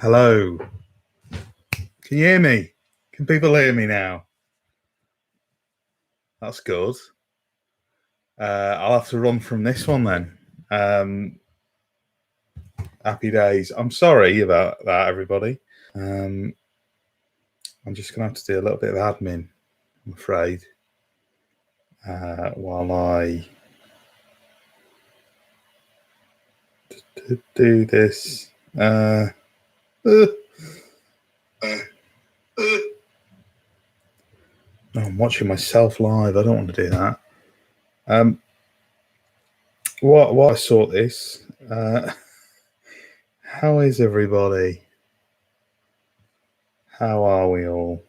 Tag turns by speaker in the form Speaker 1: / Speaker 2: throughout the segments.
Speaker 1: Hello. Can you hear me? Can people hear me now? That's good. I'll have to run from this one then. Happy days. I'm sorry about that, everybody. I'm just going to have to do a little bit of admin, I'm afraid, while I do this. No, I'm watching myself live. I don't want to do that. What I sort this. How is everybody? How are we all?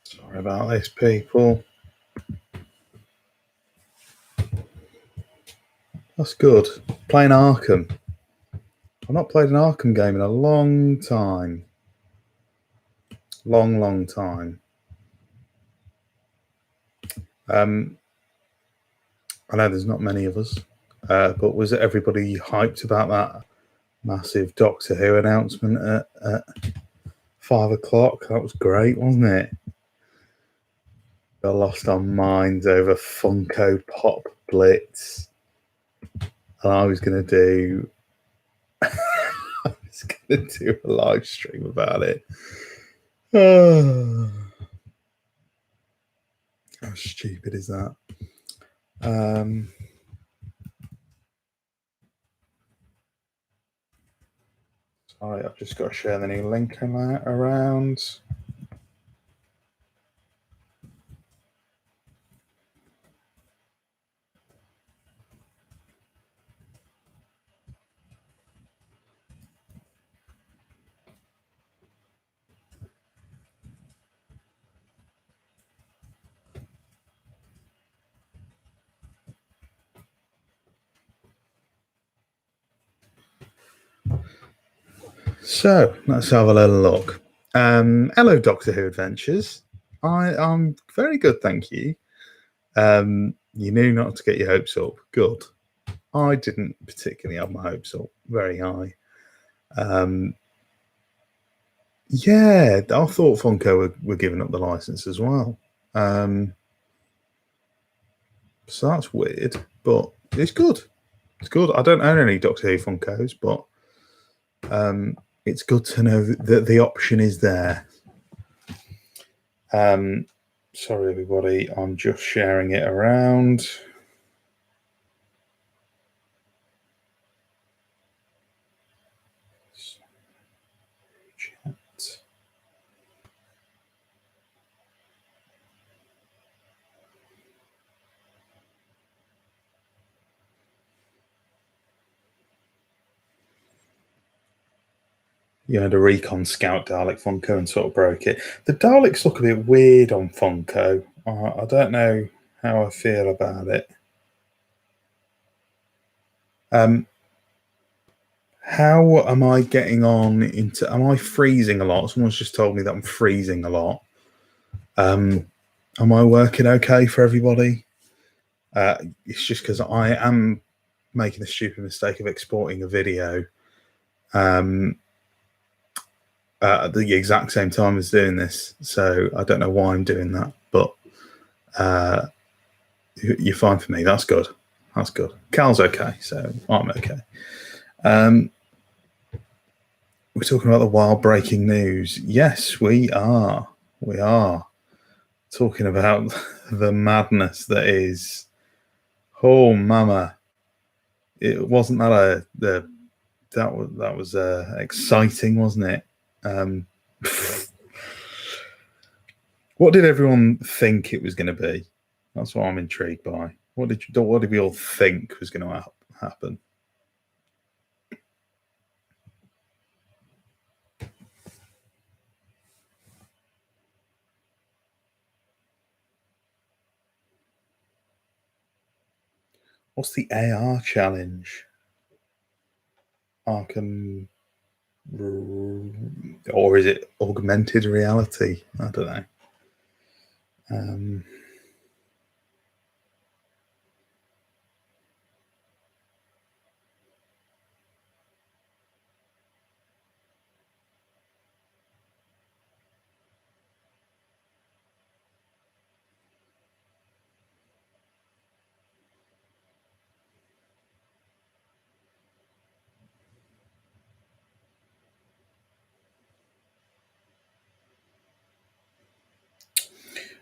Speaker 1: Sorry about this, people. That's good. Playing Arkham. I've not played an Arkham game in a long time. Long time. I know there's not many of us, but was everybody hyped about that massive Doctor Who announcement at 5 o'clock? That was great, wasn't it? We lost our minds over Funko Pop Blitz. And I was going to do a live stream about it. How stupid is that? Sorry, I've just got to share the new link around. So let's have a little look. Hello, Doctor Who Adventures. I'm very good, thank you. You knew not to get your hopes up. Good. I didn't particularly have my hopes up very high. Yeah, I thought Funko were giving up the license as well. So that's weird, but it's good. It's good. I don't own any Doctor Who Funkos, but it's good to know that the option is there. Sorry, everybody. I'm just sharing it around. You had a Recon Scout Dalek Funko and sort of broke it. The Daleks look a bit weird on Funko. I don't know how I feel about it. How am I getting on into? Am I freezing a lot? Someone's just told me that I'm freezing a lot. Am I working okay for everybody? It's just because I am making the stupid mistake of exporting a video at the exact same time as doing this. So I don't know why I'm doing that, but you're fine for me. That's good. That's good. Cal's okay, so I'm okay. We're talking about the wild breaking news. Yes, we are. We are talking about the madness that is. Oh, mama! It wasn't that that was exciting, wasn't it? What did everyone think it was going to be? That's what I'm intrigued by. What did we all think was going to happen? What's the AR challenge? Arkham, or is it augmented reality? I don't know.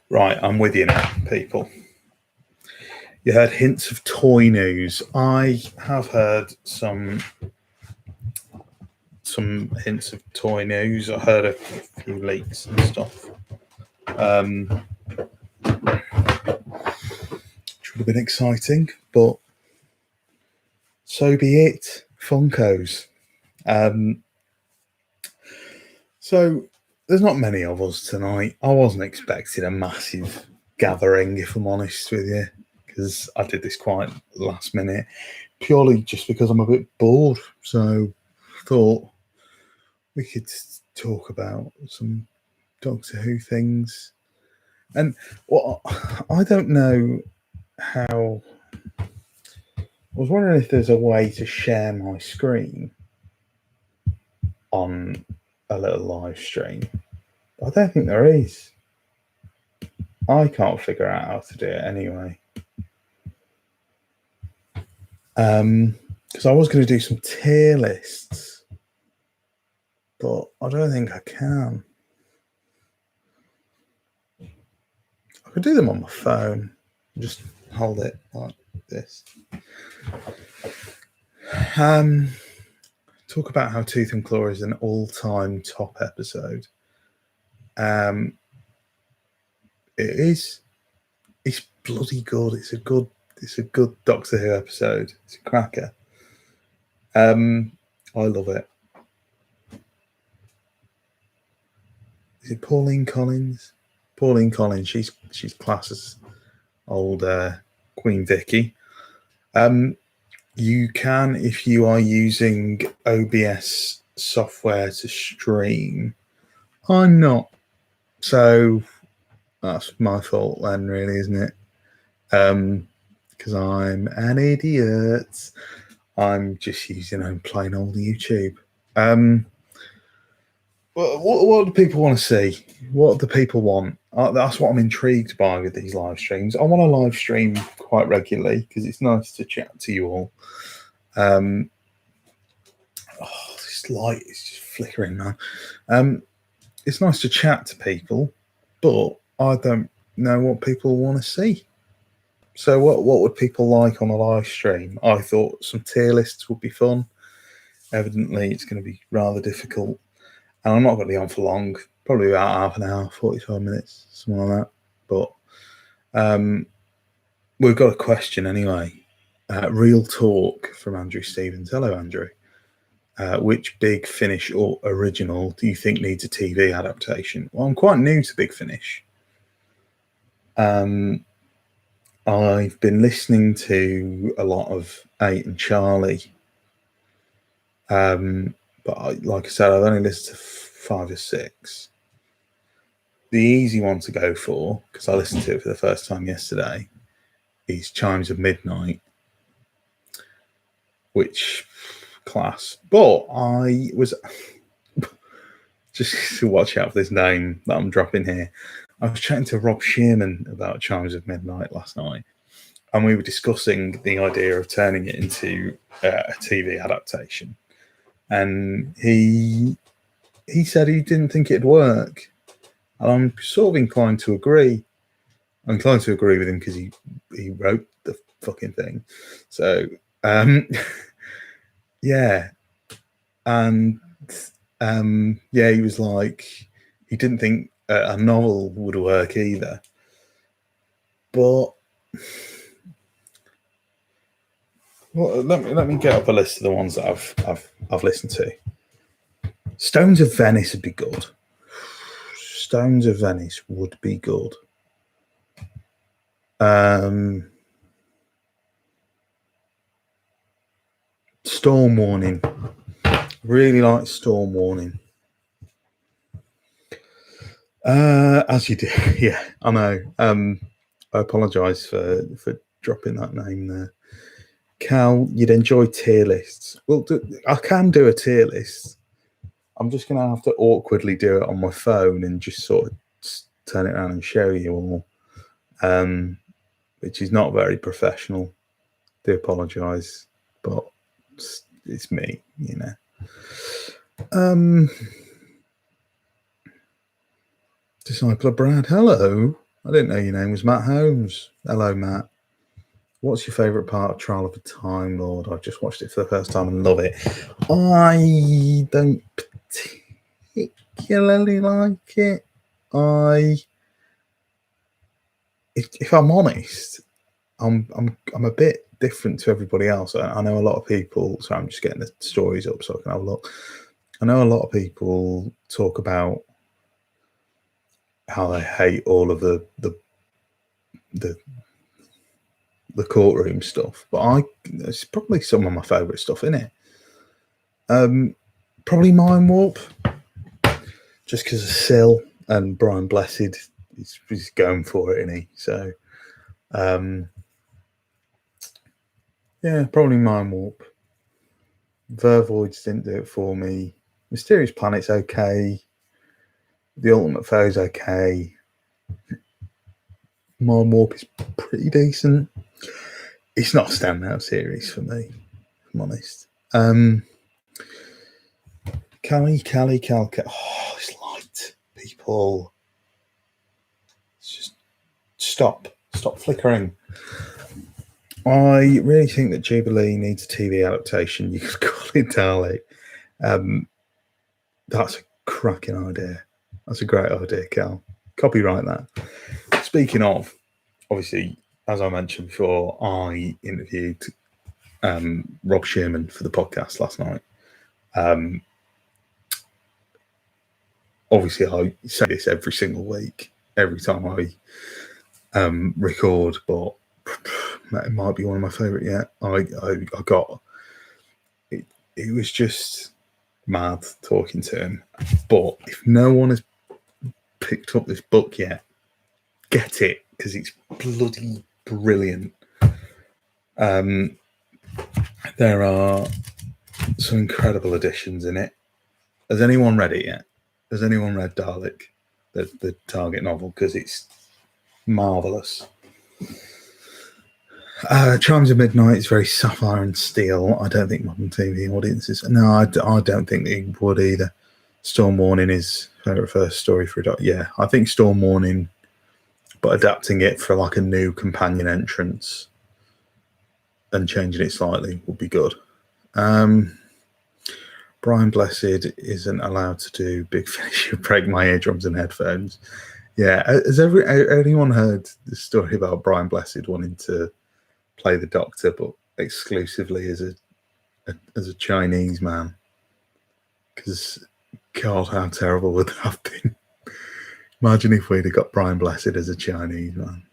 Speaker 1: Right, I'm with you now, people. You heard hints of toy news. I have heard some hints of toy news. I heard a few leaks and stuff. Which would have been exciting, but so be it. Funkos. So there's not many of us tonight. I wasn't expecting a massive gathering, if I'm honest with you, because I did this quite last minute, purely just because I'm a bit bored. So I thought we could talk about some Doctor Who things. And well, I don't know how. I was wondering if there's a way to share my screen on a little live stream. I don't think there is. I can't figure out how to do it anyway. Because I was going to do some tier lists, but I don't think I can. I could do them on my phone. Just hold it like this. Talk about how Tooth and Claw is an all-time top episode. It is. It's bloody good. It's a good Doctor Who episode. It's a cracker. I love it. Is it Pauline Collins? Pauline Collins. She's class as old Queen Vicky. You can, if you are using OBS software to stream. I'm not, so that's my fault then, really, isn't it? Because I'm an idiot. I'm just using plain old YouTube. What do people want to see? What do people want? That's what I'm intrigued by with these live streams. I want to live stream quite regularly because it's nice to chat to you all. This light is just flickering, man. It's nice to chat to people, but I don't know what people want to see. So what would people like on a live stream? I thought some tier lists would be fun. Evidently, it's going to be rather difficult. And I'm not going to be on for long, probably about half an hour, 45 minutes, something like that. But we've got a question anyway. Real talk from Andrew Stevens. Hello, Andrew. Which Big Finish or original do you think needs a TV adaptation? Well, I'm quite new to Big Finish. I've been listening to a lot of 8 and Charlie. But like I said, I've only listened to 5 or 6. The easy one to go for, because I listened to it for the first time yesterday, is Chimes of Midnight, which class. But I was just to watch out for this name that I'm dropping here. I was chatting to Rob Shearman about Chimes of Midnight last night, and we were discussing the idea of turning it into a TV adaptation. And he said he didn't think it'd work. And I'm sort of inclined to agree. I'm inclined to agree with him because he wrote the fucking thing. So, yeah. And, yeah, he was like, he didn't think a novel would work either. But Well, let me get up a list of the ones that I've listened to. Stones of Venice would be good. Stones of Venice would be good. Storm Warning. Really like Storm Warning. As you do, yeah, I know. I apologise for dropping that name there. Cal, you'd enjoy tier lists. Well, I can do a tier list. I'm just going to have to awkwardly do it on my phone and just sort of turn it around and show you all, which is not very professional. Do apologise, but it's me, you know. Disciple of Brad, hello. I didn't know your name was Matt Holmes. Hello, Matt. What's your favourite part of Trial of a Time Lord? I just watched it for the first time and love it. I don't particularly like it. If I'm honest, I'm a bit different to everybody else. I know a lot of people. So I'm just getting the stories up so I can have a look. I know a lot of people talk about how they hate all of the courtroom stuff, but it's probably some of my favourite stuff in it. Probably Mind Warp, just because of Syl and Brian Blessed. He's going for it, isn't he? So, yeah, probably Mind Warp. Vervoids didn't do it for me. Mysterious Planet's okay. The Ultimate Foe's okay. Mind Warp is pretty decent. It's not a standout series for me, if I'm honest. Cali. Oh, it's light, people. It's just stop flickering. I really think that Jubilee needs a TV adaptation. You could call it Dalek. That's a cracking idea. That's a great idea, Cal. Copyright that. Speaking of, obviously, as I mentioned before, I interviewed Rob Shearman for the podcast last night. Obviously, I say this every single week, every time I record, but it might be one of my favourite yet. I got it. It was just mad talking to him. But if no one has picked up this book yet, get it, because it's bloody brilliant. There are some incredible additions in it. Has anyone read it yet? Has anyone read Dalek, the Target novel? Because it's marvellous. Chimes of Midnight is very sapphire and steel. I don't think modern TV audiences. No, I don't think they would either. Storm Warning is favourite first story for a doc. Yeah, I think Storm Warning, but adapting it for like a new companion entrance and changing it slightly would be good. Brian Blessed isn't allowed to do Big Finish. You break my eardrums and headphones. Yeah, has anyone heard the story about Brian Blessed wanting to play the Doctor, but exclusively as a Chinese man? Because God, how terrible would that have been? Imagine if we'd have got Brian Blessed as a Chinese man.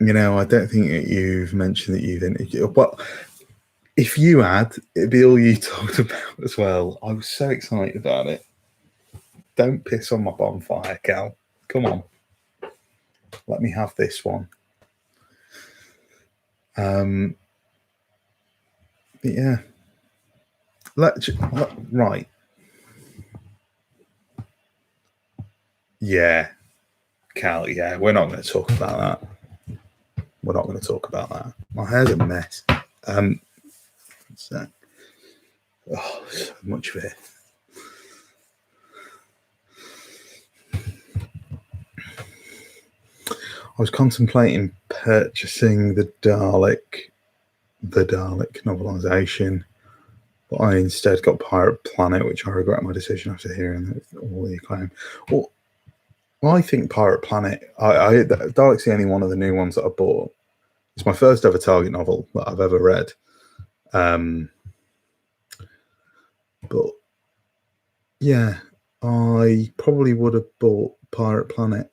Speaker 1: You know, I don't think that you've mentioned that you've interviewed. Well, if you had, it'd be all you talked about as well. I was so excited about it. Don't piss on my bonfire, Cal. Come on. Let me have this one. But yeah. Right. Yeah. Cal, yeah. We're not going to talk about that. We're not going to talk about that. My hair's a mess. So much of it. I was contemplating purchasing the Dalek novelisation, but I instead got Pirate Planet, which I regret my decision after hearing all the acclaim. Well, I think Pirate Planet. Dalek's the only one of the new ones that I bought. It's my first ever Target novel that I've ever read. But yeah, I probably would have bought Pirate Planet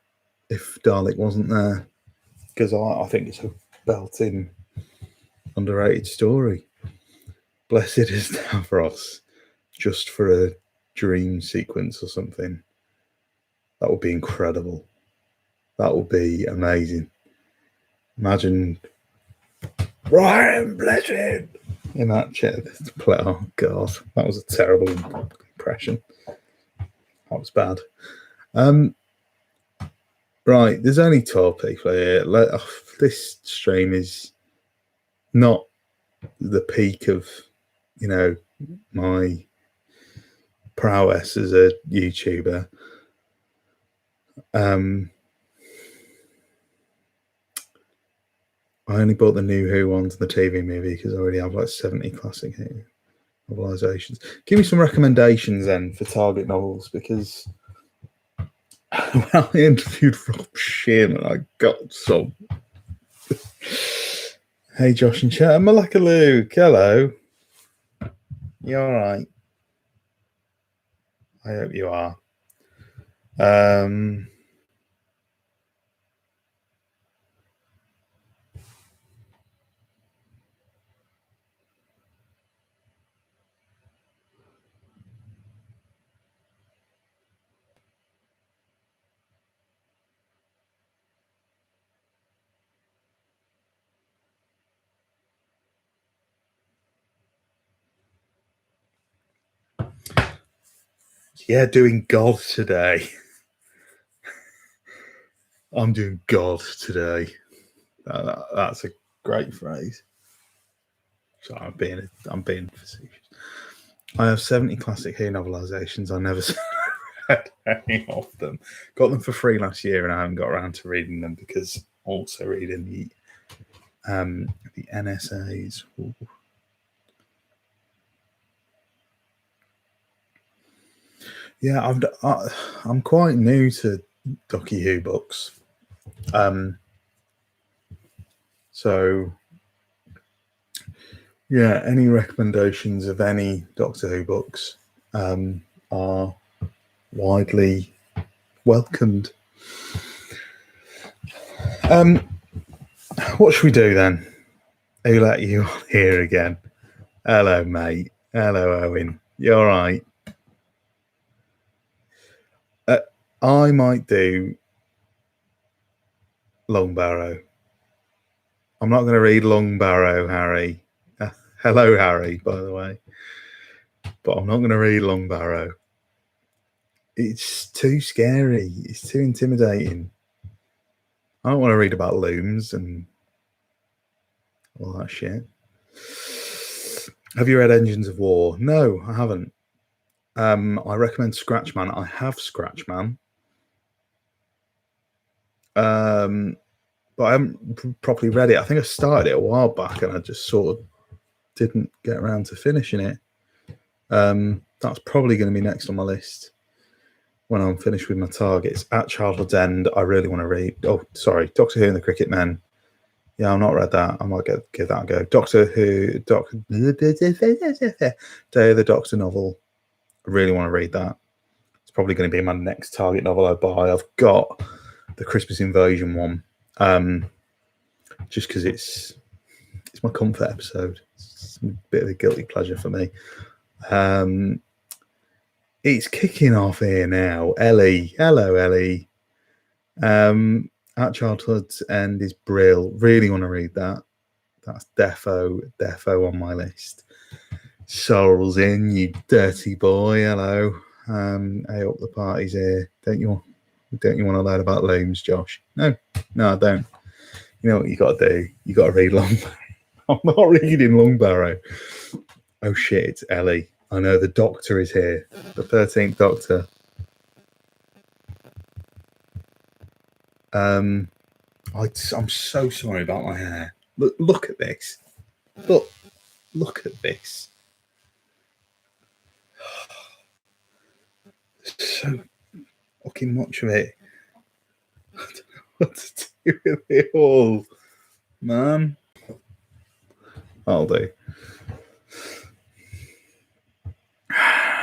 Speaker 1: if Dalek wasn't there, because I think it's a belting, underrated story. Blessed is Davros, just for a dream sequence or something. That would be incredible. That would be amazing. Imagine Ryan Blessed in that chair. Oh God, that was a terrible impression. That was bad. Right, there's only 12 people here. This stream is not the peak of, my prowess as a YouTuber. I only bought the new Who ones and the TV movie because I already have like 70 classic Who novelizations. Give me some recommendations then for Target novels, because when I interviewed Rob Shearman, I got some. Hey, Josh and chat. Malaka Luke, hello. You all right? I hope you are. Yeah, doing God today. I'm doing God today. That's a great phrase. So I'm being facetious. I have 70 classic Who novelizations. I never read any of them. Got them for free last year, and I haven't got around to reading them because also reading the NSAs. Ooh. Yeah, I'm quite new to Doctor Who books. So yeah, any recommendations of any Doctor Who books are widely welcomed. What should we do then? Who let you on here again? Hello, mate. Hello, Owen. You all right? I might do Long Barrow. I'm not going to read Long Barrow, Harry. Hello, Harry, by the way. But I'm not going to read Long Barrow. It's too scary. It's too intimidating. I don't want to read about looms and all that shit. Have you read Engines of War? No, I haven't. I recommend Scratchman. I have Scratchman. But I haven't properly read it. I think I started it a while back and I just sort of didn't get around to finishing it. That's probably going to be next on my list when I'm finished with my targets. At Childhood's End, I really want to read. Oh, sorry, Doctor Who and the Cricket Men. Yeah, I've not read that. I might give that a go. Doctor Who, Day of the Doctor novel. I really want to read that. It's probably going to be my next Target novel I buy. I've got the Christmas Invasion one, just because it's my comfort episode. It's a bit of a guilty pleasure for me. It's kicking off here now. Ellie, hello, Ellie. At Childhood's End is Brill. Really want to read that. That's defo on my list. Sorrel's in, you dirty boy. Hello. Hey, up the party's here. Don't you want to learn about looms, Josh? No, I don't. You know what you got to do? You got to read Long Barrow. I'm not reading Long Barrow. Oh shit, it's Ellie. I know the Doctor is here. The 13th Doctor. I'm so sorry about my hair. Look at this. Look at this. So fucking much of it. what to do with it all, man. I'll do.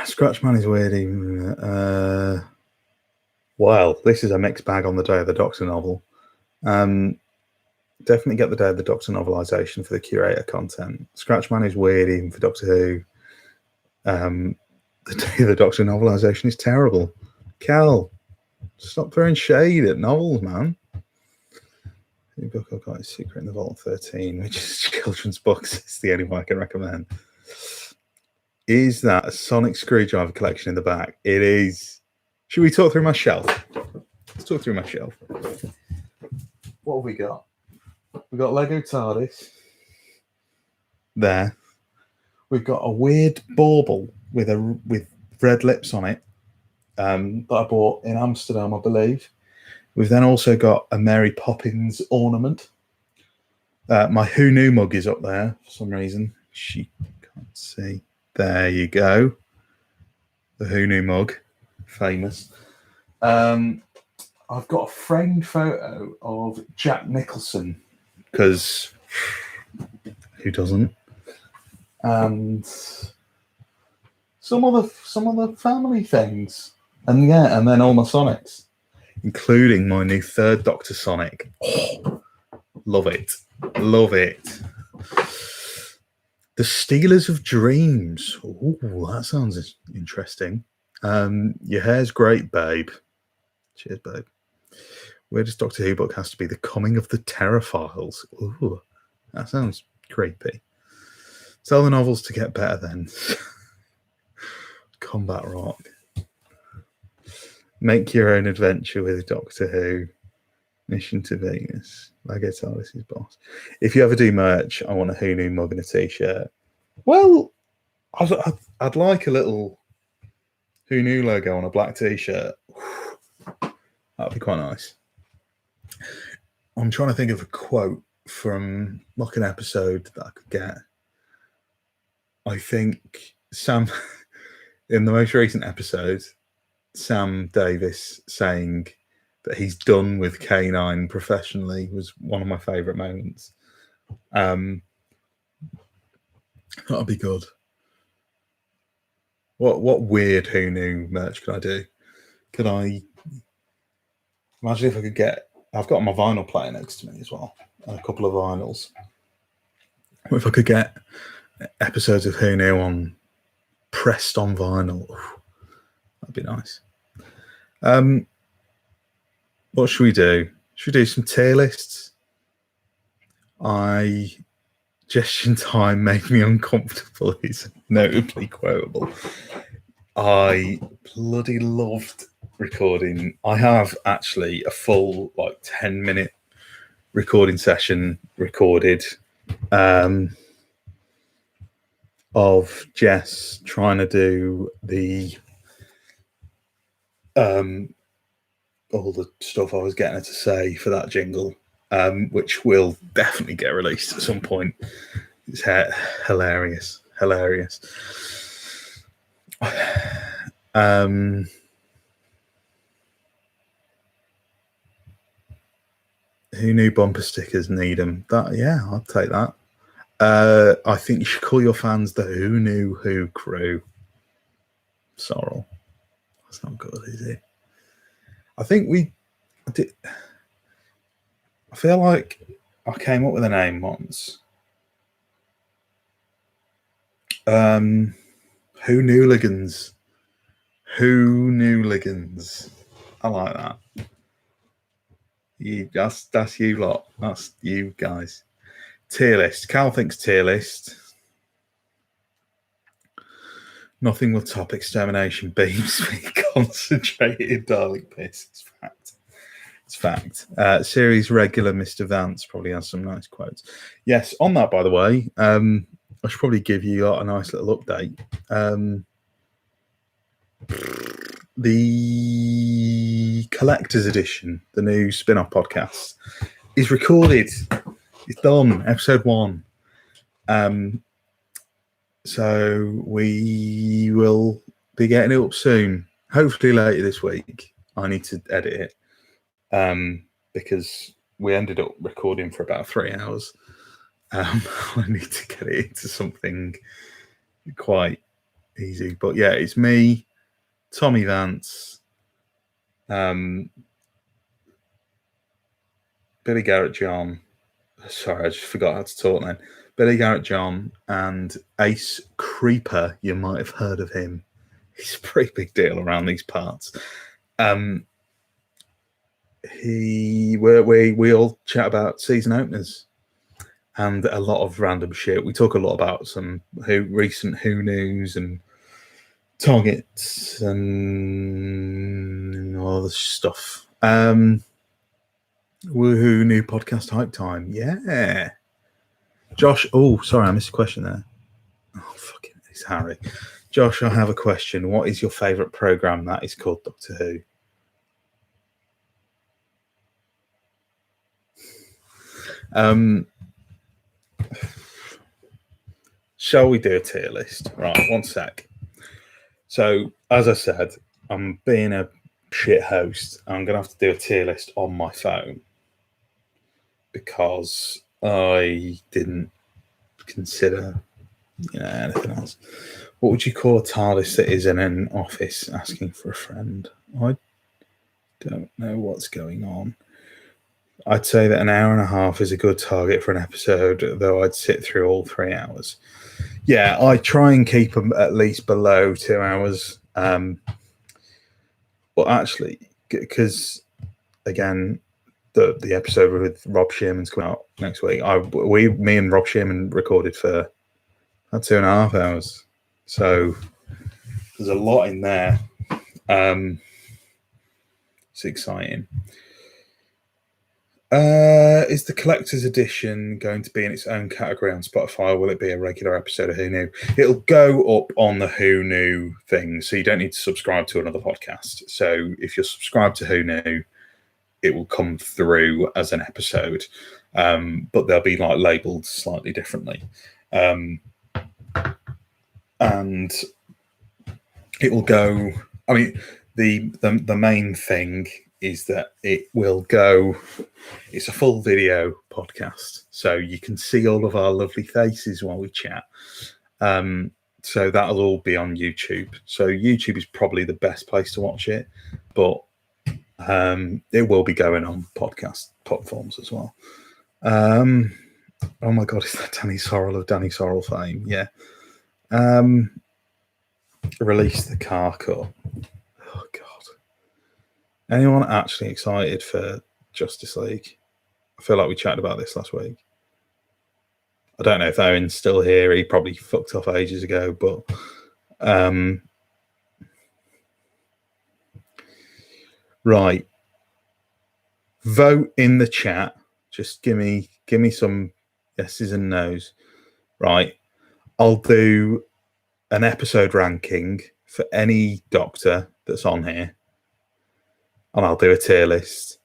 Speaker 1: Scratchman is weird. Well, this is a mixed bag on the Day of the Doctor novel. Definitely get the Day of the Doctor novelisation for the curator content. Scratchman is weird even for Doctor Who. The Day of the Doctor novelisation is terrible. Cal, stop throwing shade at novels, man. The book I've got is Secret in the Vault 13, which is children's books. It's the only one I can recommend. Is that a Sonic Screwdriver collection in the back? It is. Should we talk through my shelf? Let's talk through my shelf. What have we got? We've got Lego TARDIS. There. We've got a weird bauble with red lips on it that I bought in Amsterdam, I believe. We've then also got a Mary Poppins ornament. My Who Knew mug is up there for some reason. She can't see. There you go. The Who Knew mug. Famous. I've got a framed photo of Jack Nicholson, because who doesn't? And some other family things. And yeah, and then all my Sonics, including my new third Doctor Sonic. Oh, love it. Love it. The Stealers of Dreams. Oh, that sounds interesting. Your hair's great, babe. Cheers, babe. Weirdest Doctor Who book has to be The Coming of the Terror Files. Ooh, that sounds creepy. Tell the novels to get better then. Combat Rock. Make your own adventure with Doctor Who. Mission to Venus. Lego TARDIS's boss. If you ever do merch, I want a Who Knew mug and a t-shirt. Well, I'd like a little Who Knew logo on a black t-shirt. That'd be quite nice. I'm trying to think of a quote from like an episode that I could get. I think Sam, in the most recent episode, Sam Davis saying that he's done with K9 professionally was one of my favourite moments. That'd be good. What weird Who Knew merch could I do? Could I imagine if I could get? I've got my vinyl player next to me as well, and a couple of vinyls. What if I could get episodes of Who Knew on pressed on vinyl? That'd be nice. What should we do? Should we do some tier lists? Gestion Time made me uncomfortable. It's notably quotable. I bloody loved recording. I have actually a full 10-minute recording session recorded of Jess trying to do the all the stuff I was getting her to say for that jingle, which will definitely get released at some point. It's hilarious. Who Knew bumper stickers? Need them. Yeah, I'll take that. I think you should call your fans the Who Knew Who crew. Sorrel. That's not good, is it? I think we did. I feel like I came up with a name once. Who Newligans? Who Newligans? I like that. That's you lot. That's you guys. Tier list. Cal thinks tier list. Nothing will top extermination beams being concentrated Dalek piss. It's fact. Series regular Mr. Vance probably has some nice quotes. Yes, on that, by the way, I should probably give you a nice little update. The Collector's Edition, the new spin-off podcast, is recorded. It's done. Episode 1. So we will be getting it up soon. Hopefully later this week. I need to edit it because we ended up recording for about 3 hours. I need to get it into something quite easy. But yeah, it's me, Tommy Vance, Billy Garrett John. Sorry, I just forgot how to talk then. Billy Garrett John and Ace Creeper. You might have heard of him. He's a pretty big deal around these parts. We all chat about season openers and a lot of random shit. We talk a lot about some recent Who news and targets and all this stuff. Woohoo! New podcast hype time. Yeah, Josh. Oh, sorry, I missed a question there. Oh, fucking, it's Harry. Josh, I have a question. What is your favourite program that is called Doctor Who? Shall we do a tier list? Right, one sec. So, as I said, I'm being a shit host. I'm going to have to do a tier list on my phone because I didn't consider anything else. What would you call a TARDIS that is in an office asking for a friend? I don't know what's going on. I'd say that an hour and a half is a good target for an episode, though I'd sit through all 3 hours. Yeah, I try and keep them at least below 2 hours. Well, actually, because again, the episode with Rob Shearman's coming out next week. Me and Rob Shearman recorded for 2.5 hours, so there's a lot in there. It's exciting. Is the collector's edition going to be in its own category on Spotify, or will it be a regular episode of Who Knew? It'll go up on the Who Knew thing, so you don't need to subscribe to another podcast. So if you're subscribed to Who Knew, it will come through as an episode, but they'll be like labeled slightly differently, and it will go. I mean, the main thing is that it will go. It's a full video podcast, so you can see all of our lovely faces while we chat. So that'll all be on YouTube. So YouTube is probably the best place to watch it, but it will be going on podcast platforms as well. Oh my god, is that Danny Sorrell of Danny Sorrell fame? Yeah. Release the car cut. Oh god. Anyone actually excited for Justice League? I feel like we chatted about this last week. I don't know if Owen's still here. He probably fucked off ages ago, but right. Vote in the chat. Just give me some yeses and nos. Right. I'll do an episode ranking for any Doctor that's on here, and I'll do a tier list.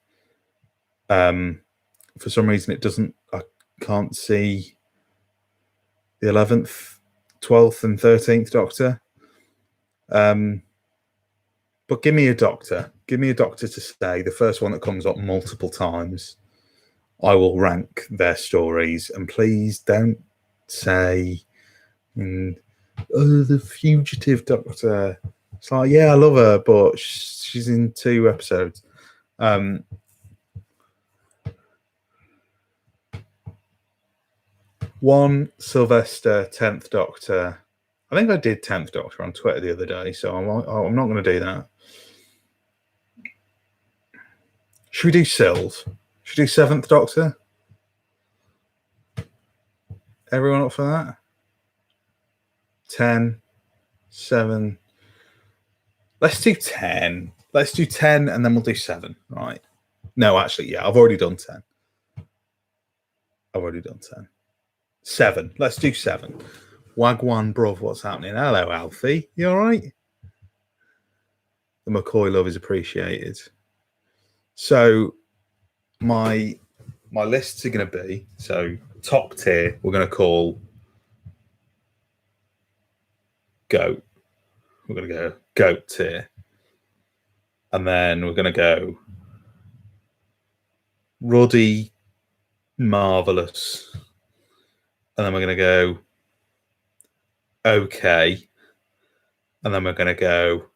Speaker 1: For some reason, I can't see the 11th, 12th, and 13th Doctor. But give me a Doctor. Give me a Doctor to say, the first one that comes up multiple times. I will rank their stories, and please don't say, the fugitive Doctor. It's like, yeah, I love her, but she's in 2 episodes. One Sylvester, 10th Doctor. I think I did 10th Doctor on Twitter the other day, so I'm not going to do that. Should we do Sylv? Should we do 7th Doctor? Everyone up for that? 10, 7. Let's do 10. Let's do 10 and then we'll do 7, right? No, actually, yeah, I've already done 10. 7. Let's do 7. Wagwan, bruv, what's happening? Hello, Alfie. You all right? The McCoy love is appreciated. So my lists are going to be, so top tier, we're going to call GOAT. We're going to go GOAT tier. And then we're going to go Ruddy Marvelous. And then we're going to go okay. And then we're going to go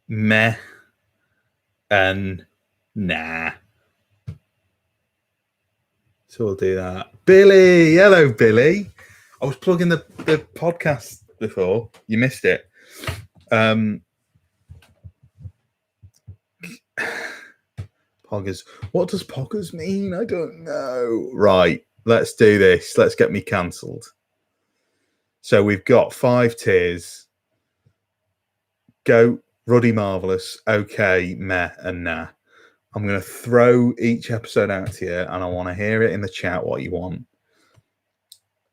Speaker 1: meh and nah. So we'll do that. Billy, hello, Billy. I was plugging the podcast before. You missed it. Poggers. What does poggers mean? I don't know. Right, let's do this. Let's get me cancelled. So we've got 5 tiers. Go, Ruddy Marvelous, okay, meh, and nah. I'm going to throw each episode out to you, and I want to hear it in the chat what you want.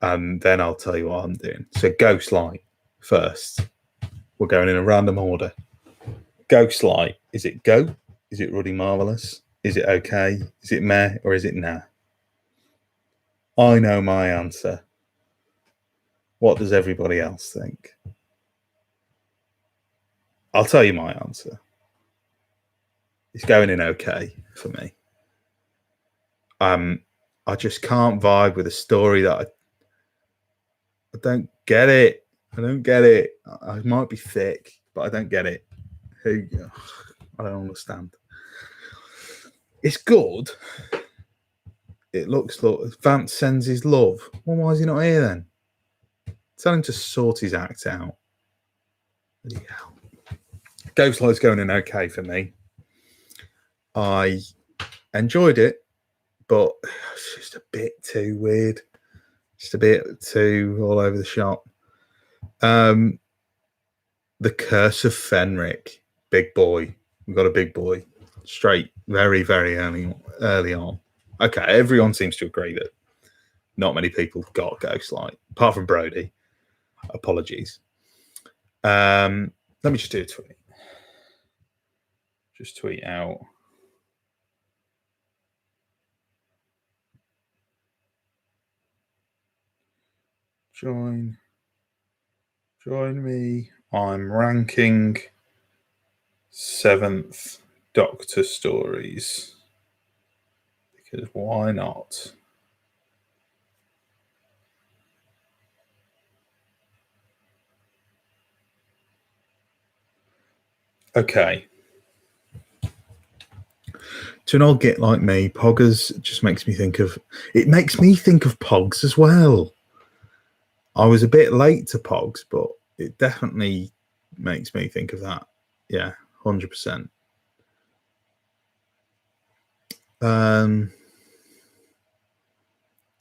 Speaker 1: And then I'll tell you what I'm doing. So Ghostlight first. We're going in a random order. Ghostlight. Is it go? Is it Ruddy Marvelous? Is it okay? Is it meh? Or is it nah? I know my answer. What does everybody else think? I'll tell you my answer. It's going in okay for me. I just can't vibe with a story that I don't get it. I don't get it. I might be thick, but I don't get it. I don't understand. It's good. It looks like Vance sends his love. Well, why is he not here then? Tell him to sort his act out. Yeah. Ghostlight's going in okay for me. I enjoyed it, but it's just a bit too weird. Just a bit too all over the shop. The Curse of Fenric. Big boy. We've got a big boy. Straight, very, very early on. Okay, everyone seems to agree that not many people got Ghostlight, apart from Brody. Apologies. Let me just do a tweet. Just tweet out. Join me. I'm ranking 7th Doctor stories. Because why not? Okay. To an old git like me, Poggers just makes me think of... It makes me think of Pogs as well. I was a bit late to Pogs, but it definitely makes me think of that. Yeah, 100%.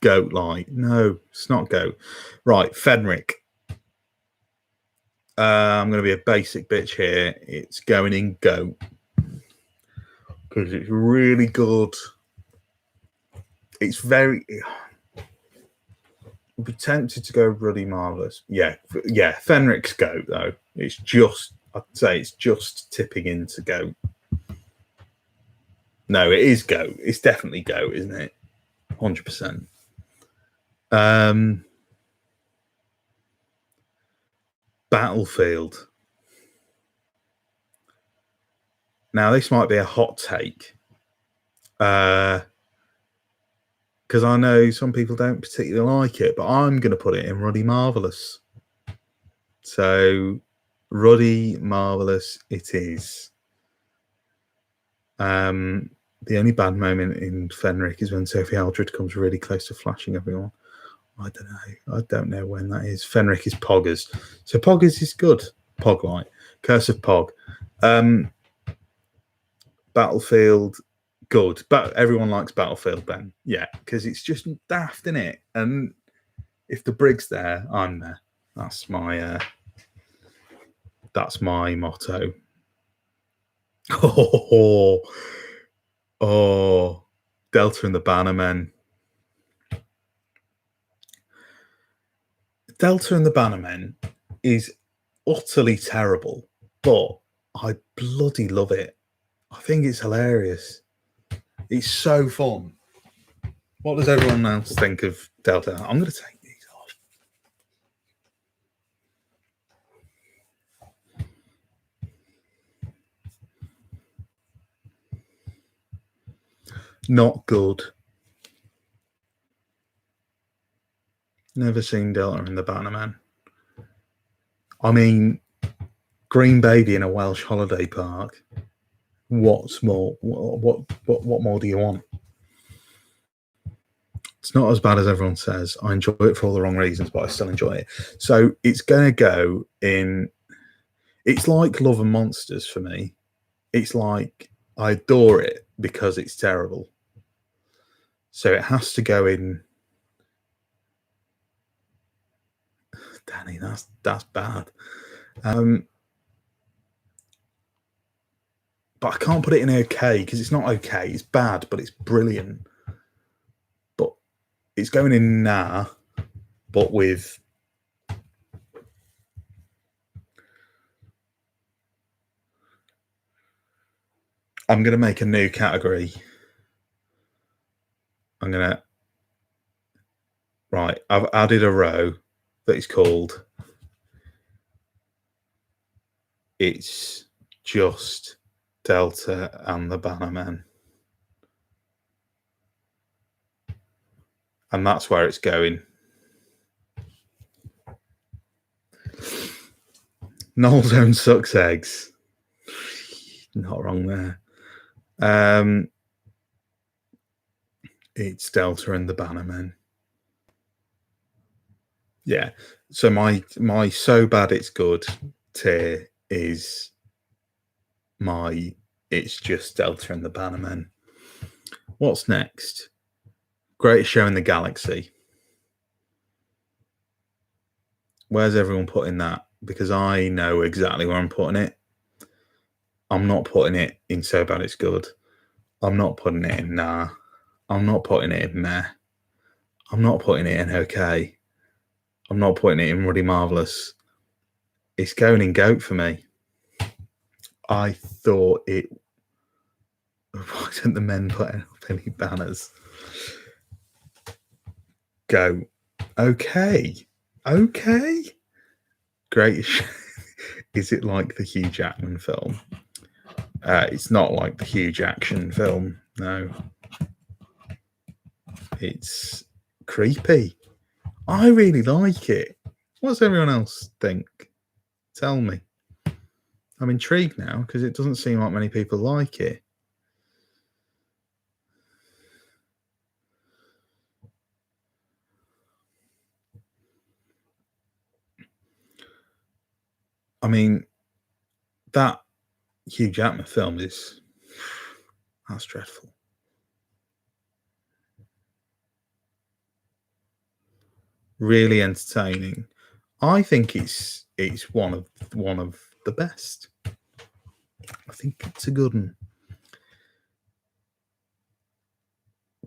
Speaker 1: Goat light. No, it's not goat. Right, Fenric. I'm going to be a basic bitch here. It's going in goat. Because it's really good. It's very... I'd be tempted to go Ruddy Marvelous. Yeah, Fenric's goat, though. It's just... I'd say it's just tipping into goat. No, it is goat. It's definitely goat, isn't it? 100%. Battlefield. Now, this might be a hot take. Because I know some people don't particularly like it, but I'm going to put it in Ruddy Marvelous. So, Ruddy Marvelous it is. The only bad moment in Fenric is when Sophie Aldred comes really close to flashing everyone. I don't know. I don't know when that is. Fenric is Poggers. So Poggers is good. Poglight. Curse of Pog. Battlefield, good. But everyone likes Battlefield, Ben. Yeah, because it's just daft, isn't it? And if the brig's there, I'm there. That's my motto. Oh, Delta and the Bannermen. Delta and the Bannermen is utterly terrible, but I bloody love it. I think it's hilarious. It's so fun. What does everyone else think of Delta? I'm going to take these off. Not good. Never seen Delta and the Bannerman. I mean, Green Baby in a Welsh holiday park. What's more? What more do you want? It's not as bad as everyone says. I enjoy it for all the wrong reasons, but I still enjoy it. So it's going to go in. It's like Love and Monsters for me. It's like I adore it because it's terrible. So it has to go in. Danny, that's bad. But I can't put it in okay because it's not okay. It's bad, but it's brilliant. But it's going in nah, but with I'm going to make a new category. I've added a row that is called It's Just Delta and the Bannermen. And that's where it's going. Noel's own sucks eggs. Not wrong there. It's Delta and the Bannermen. Yeah. So my so bad it's good tier is my It's Just Delta and the Bannermen. What's next? Greatest Show in the Galaxy. Where's everyone putting that? Because I know exactly where I'm putting it. I'm not putting it in so bad it's good. I'm not putting it in nah. I'm not putting it in meh. I'm not putting it in okay. I'm not putting it in Ruddy Marvelous. It's going in goat for me. I thought it. Why don't the men put up any banners? Go. Okay. Great. Is it like the Hugh Jackman film? It's not like the huge action film. No. It's creepy. I really like it. What's everyone else think? Tell me. I'm intrigued now because it doesn't seem like many people like it. I mean, that Hugh Jackman film that's dreadful. Really entertaining. I think it's one of the best. I think it's a good one.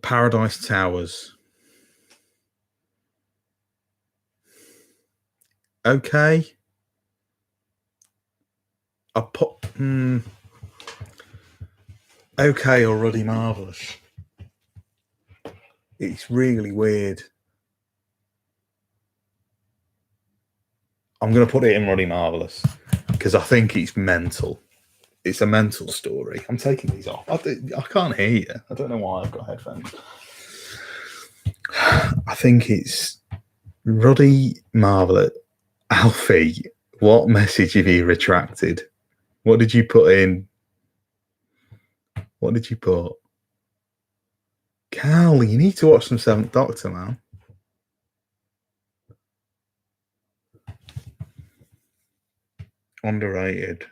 Speaker 1: Paradise Towers. Okay. I put okay or Ruddy Marvelous. It's really weird. I'm going to put it in Ruddy Marvelous because I think it's mental. It's a mental story. I'm taking these off. I can't hear you. I don't know why I've got headphones. I think it's Ruddy Marvelous. Alfie, what message have you retracted? What did you put in? What did you put? Cal, you need to watch some Seventh Doctor, man. Underrated.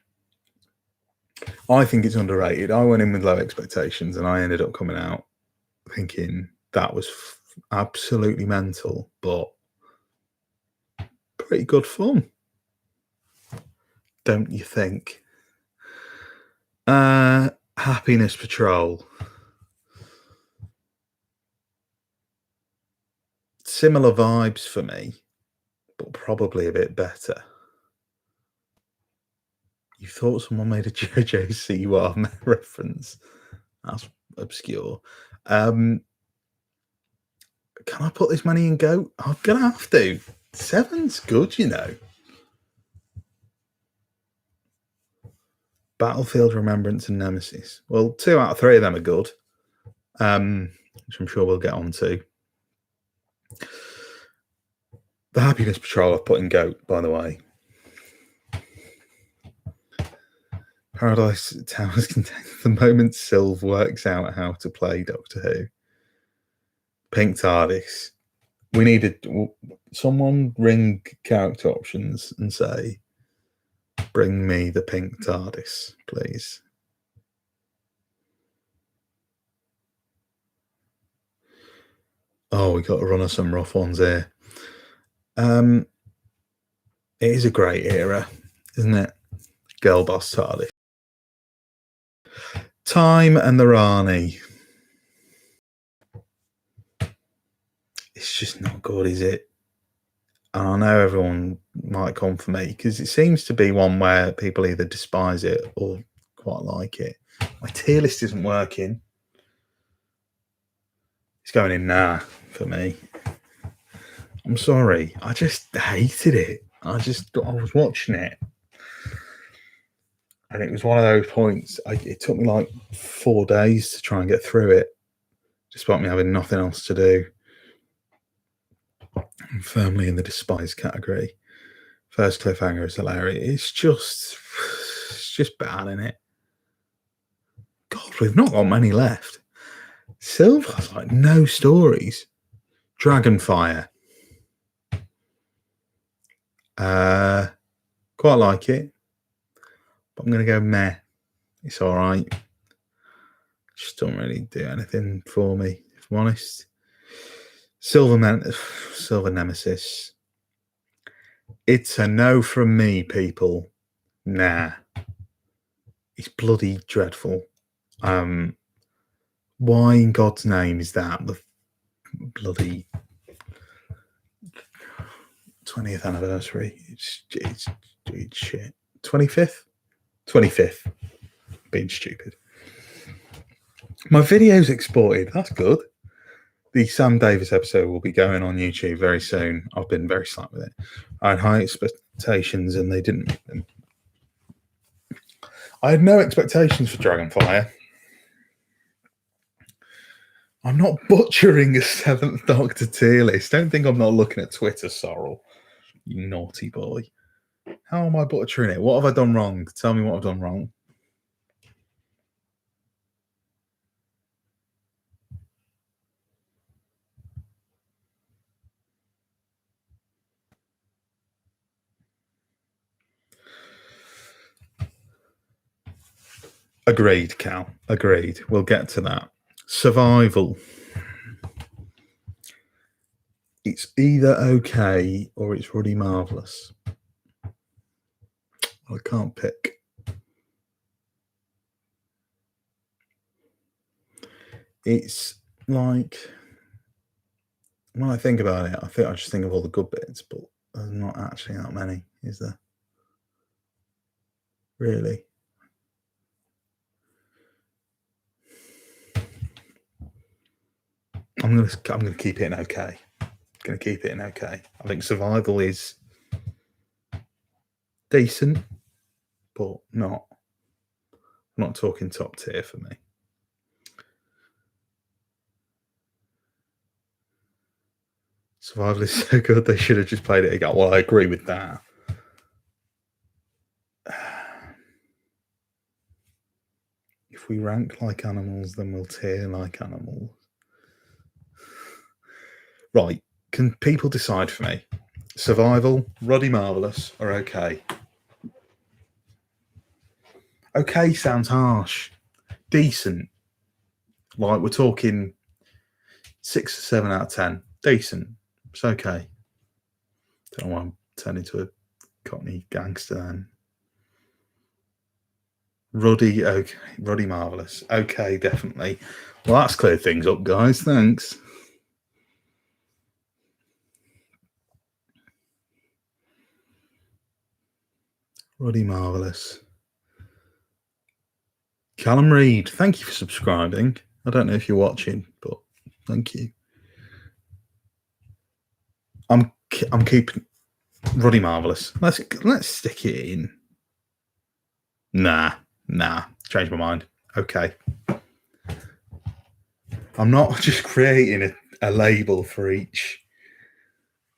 Speaker 1: I think it's underrated. I went in with low expectations and I ended up coming out thinking that was absolutely mental, but pretty good fun. Don't you think? Happiness Patrol. Similar vibes for me, but probably a bit better. You thought someone made a JoJo Siwa reference? That's obscure. Can I put this money in goat? I'm gonna have to. 7's good, you know. Battlefield, Remembrance, and Nemesis. Well, 2 out of 3 of them are good. which I'm sure we'll get on to. The Happiness Patrol I've put in GOAT, by the way. Paradise Towers contains the moment Sylv works out how to play Doctor Who. Pink TARDIS. We needed someone ring character options and say, bring me the pink TARDIS, please. Oh, we got to run us some rough ones here. It is a great era, isn't it? Girl Boss TARDIS. Time and the Rani. It's just not good, is it? And I know everyone might come for me because it seems to be one where people either despise it or quite like it. My tier list isn't working. It's going in now for me. I'm sorry. I just hated it. I was watching it. And it was one of those points. It took me like 4 days to try and get through it, despite me having nothing else to do. I'm firmly in the despised category. First cliffhanger is hilarious. It's just bad, isn't it? God, we've not got many left. Sylv has like no stories. Dragonfire. Quite like it. But I'm going to go meh. It's all right. Just don't really do anything for me, if I'm honest. Silver Nemesis. It's a no from me, people. Nah. It's bloody dreadful. Why in God's name is that the bloody 20th anniversary? It's shit. 25th? 25th. Being stupid. My video's exported. That's good. The Sam Davis episode will be going on YouTube very soon. I've been very slack with it. I had high expectations and they didn't meet them. I had no expectations for Dragonfire. I'm not butchering a 7th Doctor tier list. Don't think I'm not looking at Twitter, Sorrel. You naughty boy. How am I butchering it? What have I done wrong? Tell me what I've done wrong. Agreed, Cal. Agreed. We'll get to that. Survival. It's either okay or it's Ruddy Marvelous. I can't pick. It's like, when I think about it, I just think of all the good bits, but there's not actually that many, is there? Really? I'm gonna keep it in okay. Gonna keep it in okay. I think Survival is decent, but not. I'm not talking top tier for me. Survival is so good they should have just played it again. Well, I agree with that. If we rank like animals, then we'll tier like animals. Right. Can people decide for me? Survival, Ruddy Marvelous, or okay? Okay sounds harsh. Decent. Like we're talking 6 or 7 out of 10. Decent. It's okay. Don't know why I'm turning into a Cockney gangster then. Ruddy, okay. Ruddy Marvelous. Okay, definitely. Well, that's cleared things up, guys. Thanks. Ruddy Marvelous. Callum Reed, thank you for subscribing. I don't know if you're watching, but thank you. I'm keeping Ruddy Marvelous. Let's stick it in. Nah. Change my mind. Okay. I'm not just creating a label for each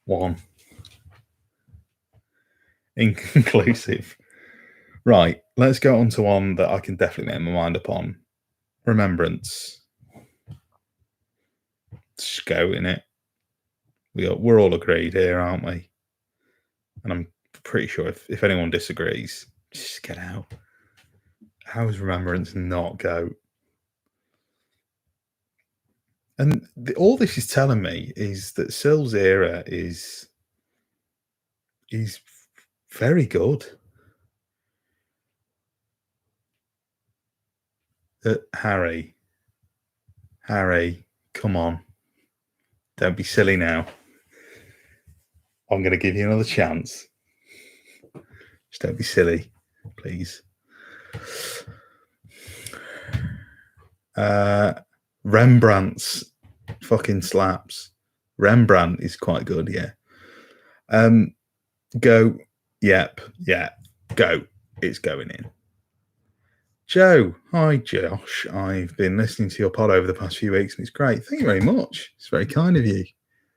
Speaker 1: one. Inconclusive. Right, let's go on to one that I can definitely make my mind up on. Remembrance. Just go in it. We're all agreed here, aren't we? And I'm pretty sure if anyone disagrees, just get out. How is Remembrance not GOAT? And all this is telling me is that Syl's era is very good. Harry, come on. Don't be silly now. I'm going to give you another chance. Just don't be silly, please. Rembrandt's fucking slaps. Rembrandt is quite good, yeah. Go. Yep. Go. It's going in. Joe. Hi, Josh. I've been listening to your pod over the past few weeks and it's great. Thank you very much. It's very kind of you.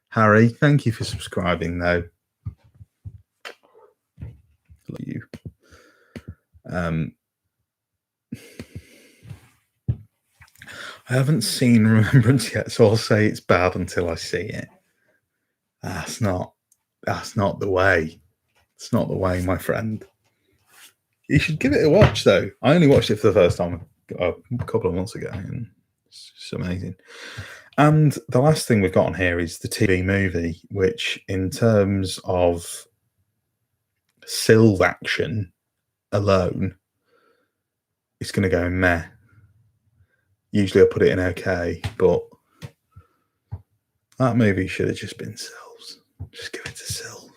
Speaker 1: Harry, thank you for subscribing, though. You. I haven't seen Remembrance yet, so I'll say it's bad until I see it. That's not the way. It's not the way, my friend. You should give it a watch, though. I only watched it for the first time a couple of months ago, and it's just amazing. And the last thing we've got on here is the TV movie, which, in terms of Sylv action alone, it's going to go in meh. Usually I put it in okay, but that movie should have just been Sylv's. Just give it to Sylv.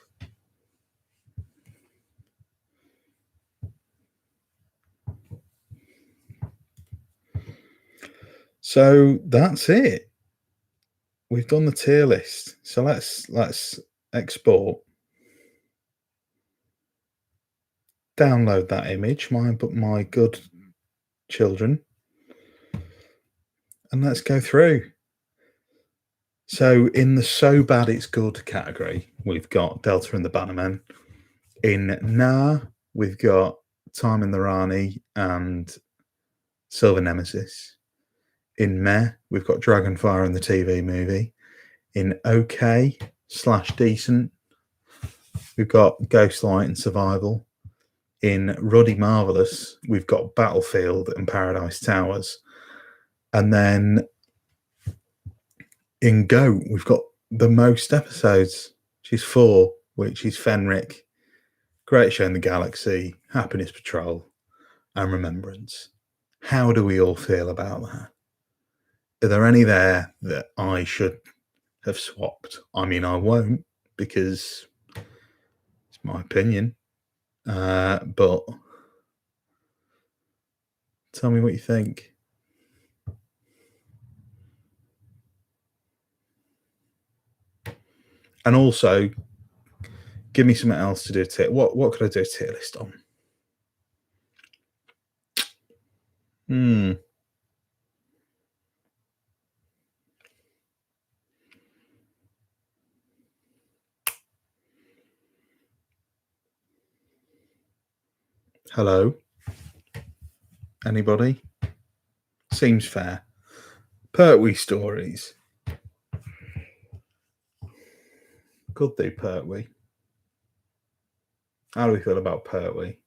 Speaker 1: So that's it. We've done the tier list. So let's export. Download that image, my good children. And let's go through. So in the so bad it's good category, we've got Delta and the Bannermen. In Nah, we've got Time in the Rani and Silver Nemesis. In Meh, we've got Dragonfire and the TV movie. In OK/decent, we've got Ghostlight and Survival. In Ruddy Marvelous, we've got Battlefield and Paradise Towers. And then in GOAT, we've got the most episodes, which is 4, which is Fenric, Great Show in the Galaxy, Happiness Patrol, and Remembrance. How do we all feel about that? Are there any there that I should have swapped? I mean, I won't, because it's my opinion. But tell me what you think. And also, give me something else to do a tier. What could I do a tier list on? Hello? Anybody? Seems fair. Pertwee stories. Could do Pertwee. How do we feel about Pertwee?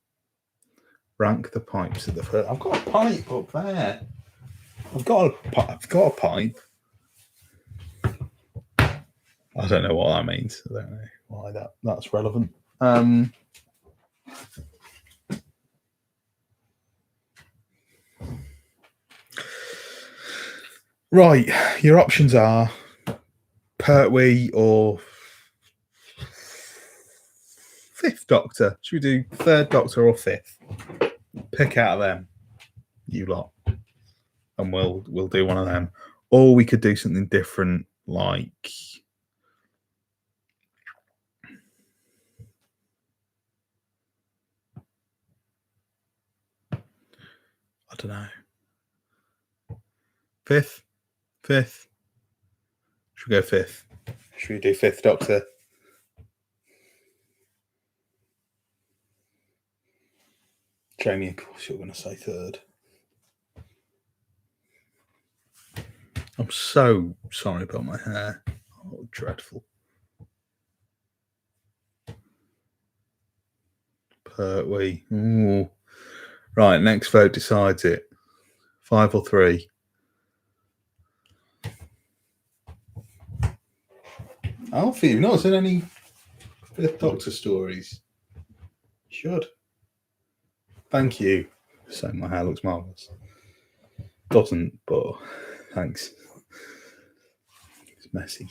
Speaker 1: Rank the pipes of the first. I've got a pipe up there. I've got a pipe. I don't know what that means. I don't know why that's relevant. Right, your options are Pertwee or Fifth Doctor. Should we do Third Doctor or Fifth? Pick out of them, you lot, and we'll do one of them. Or we could do something different, like I don't know. Fifth Fifth. Should we go fifth? Should we do Fifth Doctor? Jamie, of course you're going to say third. I'm so sorry about my hair. Oh, dreadful. Pertwee. Ooh. Right, next vote decides it. 5 or 3. Alfie, you've not seen any Fifth Doctor stories? Should. Thank you. So my hair looks marvellous. Doesn't, but thanks. It's messy.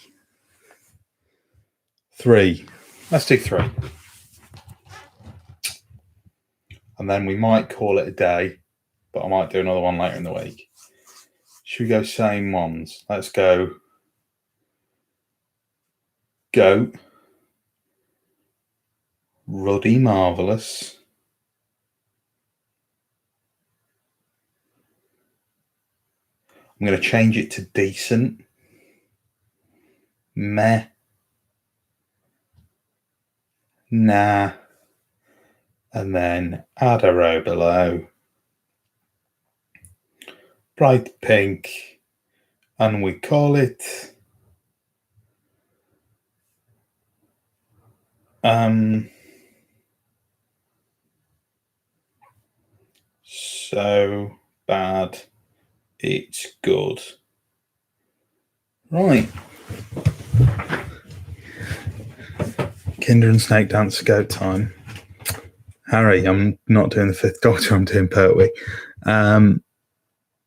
Speaker 1: 3. Let's do 3. And then we might call it a day, but I might do another one later in the week. Should we go same ones? Let's go Goat, Ruddy Marvellous, I'm going to change it to Decent, Meh, Nah, and then add a row below, Bright Pink, and we call it So Bad It's Good. Right. Kinder and Snake Dance go time. Harry, I'm not doing the Fifth Doctor, I'm doing Pertwee.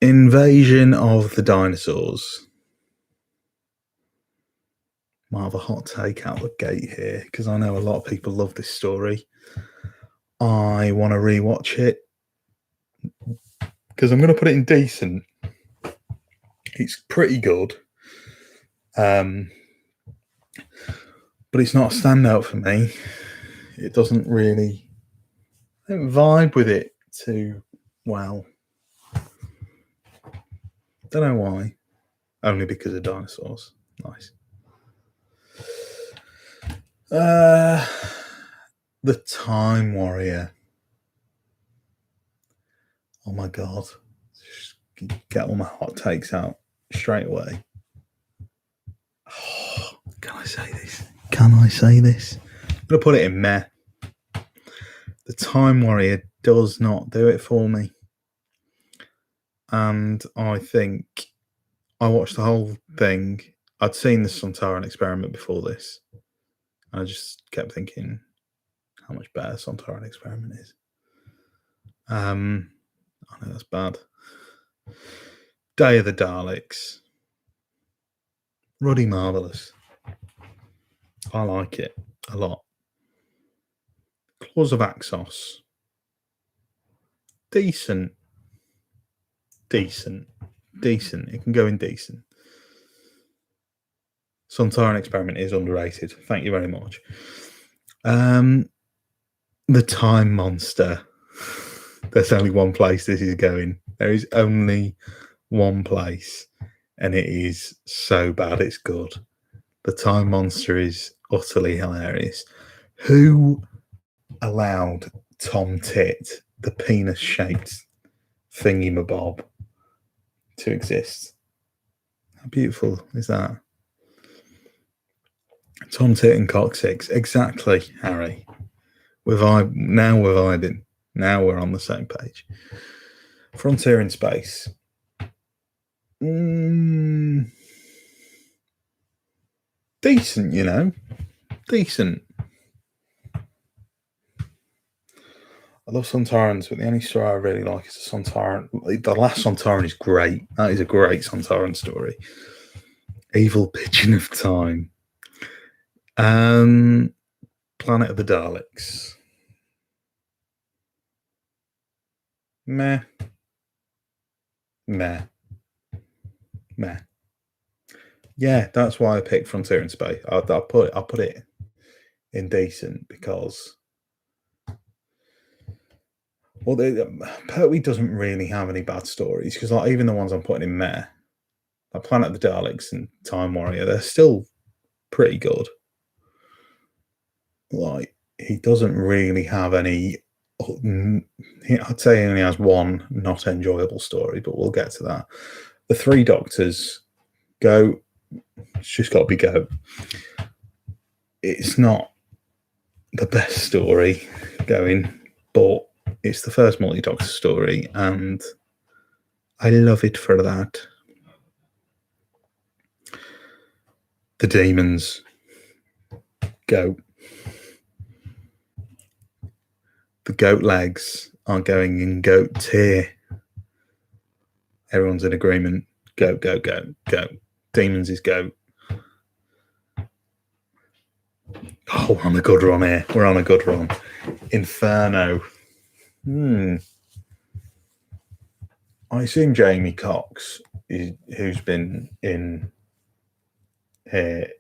Speaker 1: Invasion of the Dinosaurs. Might have a hot take out the gate here, because I know a lot of people love this story. I want to rewatch it, because I'm going to put it in Decent. It's pretty good. But it's not a standout for me. It doesn't really vibe with it too well. Don't know why. Only because of dinosaurs. Nice. The Time Warrior. Oh my God. Just get all my hot takes out straight away. Oh, can I say this? Can I say this? I'm going to put it in meh. The Time Warrior does not do it for me. And I think I watched the whole thing. I'd seen the Sontaran Experiment before this. I just kept thinking how much better Sontaran Experiment is. I know that's bad. Day of the Daleks. Ruddy Marvellous. I like it a lot. Claws of Axos. Decent. Decent. It can go in decent. Sontaran Experiment is underrated. Thank you very much. The Time Monster. There's only one place this is going. There is only one place, and it is so bad it's good. The Time Monster is utterly hilarious. Who allowed Tom Tit, the penis-shaped thingy-mabob, to exist? How beautiful is that? Tom Tit and Coccyx. Exactly, Harry. We're vibing. Now we're on the same page. Frontier in Space. Decent, you know. Decent. I love Sontarans, but the only story I really like is the Sontaran. The last Sontaran is great. That is a great Sontaran story. Evil Pigeon of Time. Planet of the Daleks. Meh. Yeah, that's why I picked Frontier in Space. I'll put it in decent because Pertwee doesn't really have any bad stories, because like even the ones I'm putting in meh, Like Planet of the Daleks and Time Warrior, they're still pretty good. Like, he doesn't really have any. I'd say he only has one not enjoyable story, but we'll get to that. The Three Doctors go. It's just got to be go. It's not the best story going, but it's the first multi-Doctor story, and I love it for that. The demons go. The goat legs are going in goat tier. Everyone's in agreement. Go, go, go, go. Demons is go. Oh, we're on a good run here. We're on a good run. Inferno. I assume Jamie Cox, who's been in here,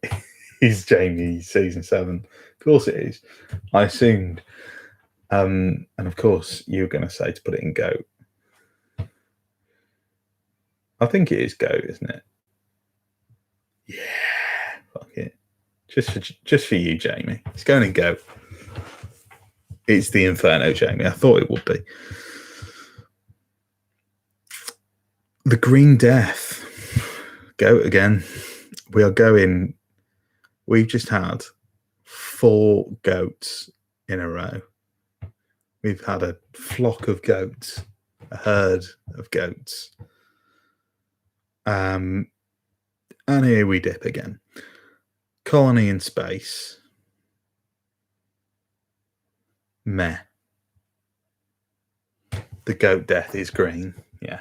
Speaker 1: he's Jamie season 7. Of course it is. I assumed. And of course, you were going to say to put it in goat. I think it is goat, isn't it? Yeah, fuck it. Just for you, Jamie. It's going in goat. It's the Inferno, Jamie. I thought it would be. The Green Death. Goat again. We are going. We've just had 4 goats in a row. We've had a flock of goats, a herd of goats. And here we dip again. Colony in space. Meh. The goat death is green. Yeah.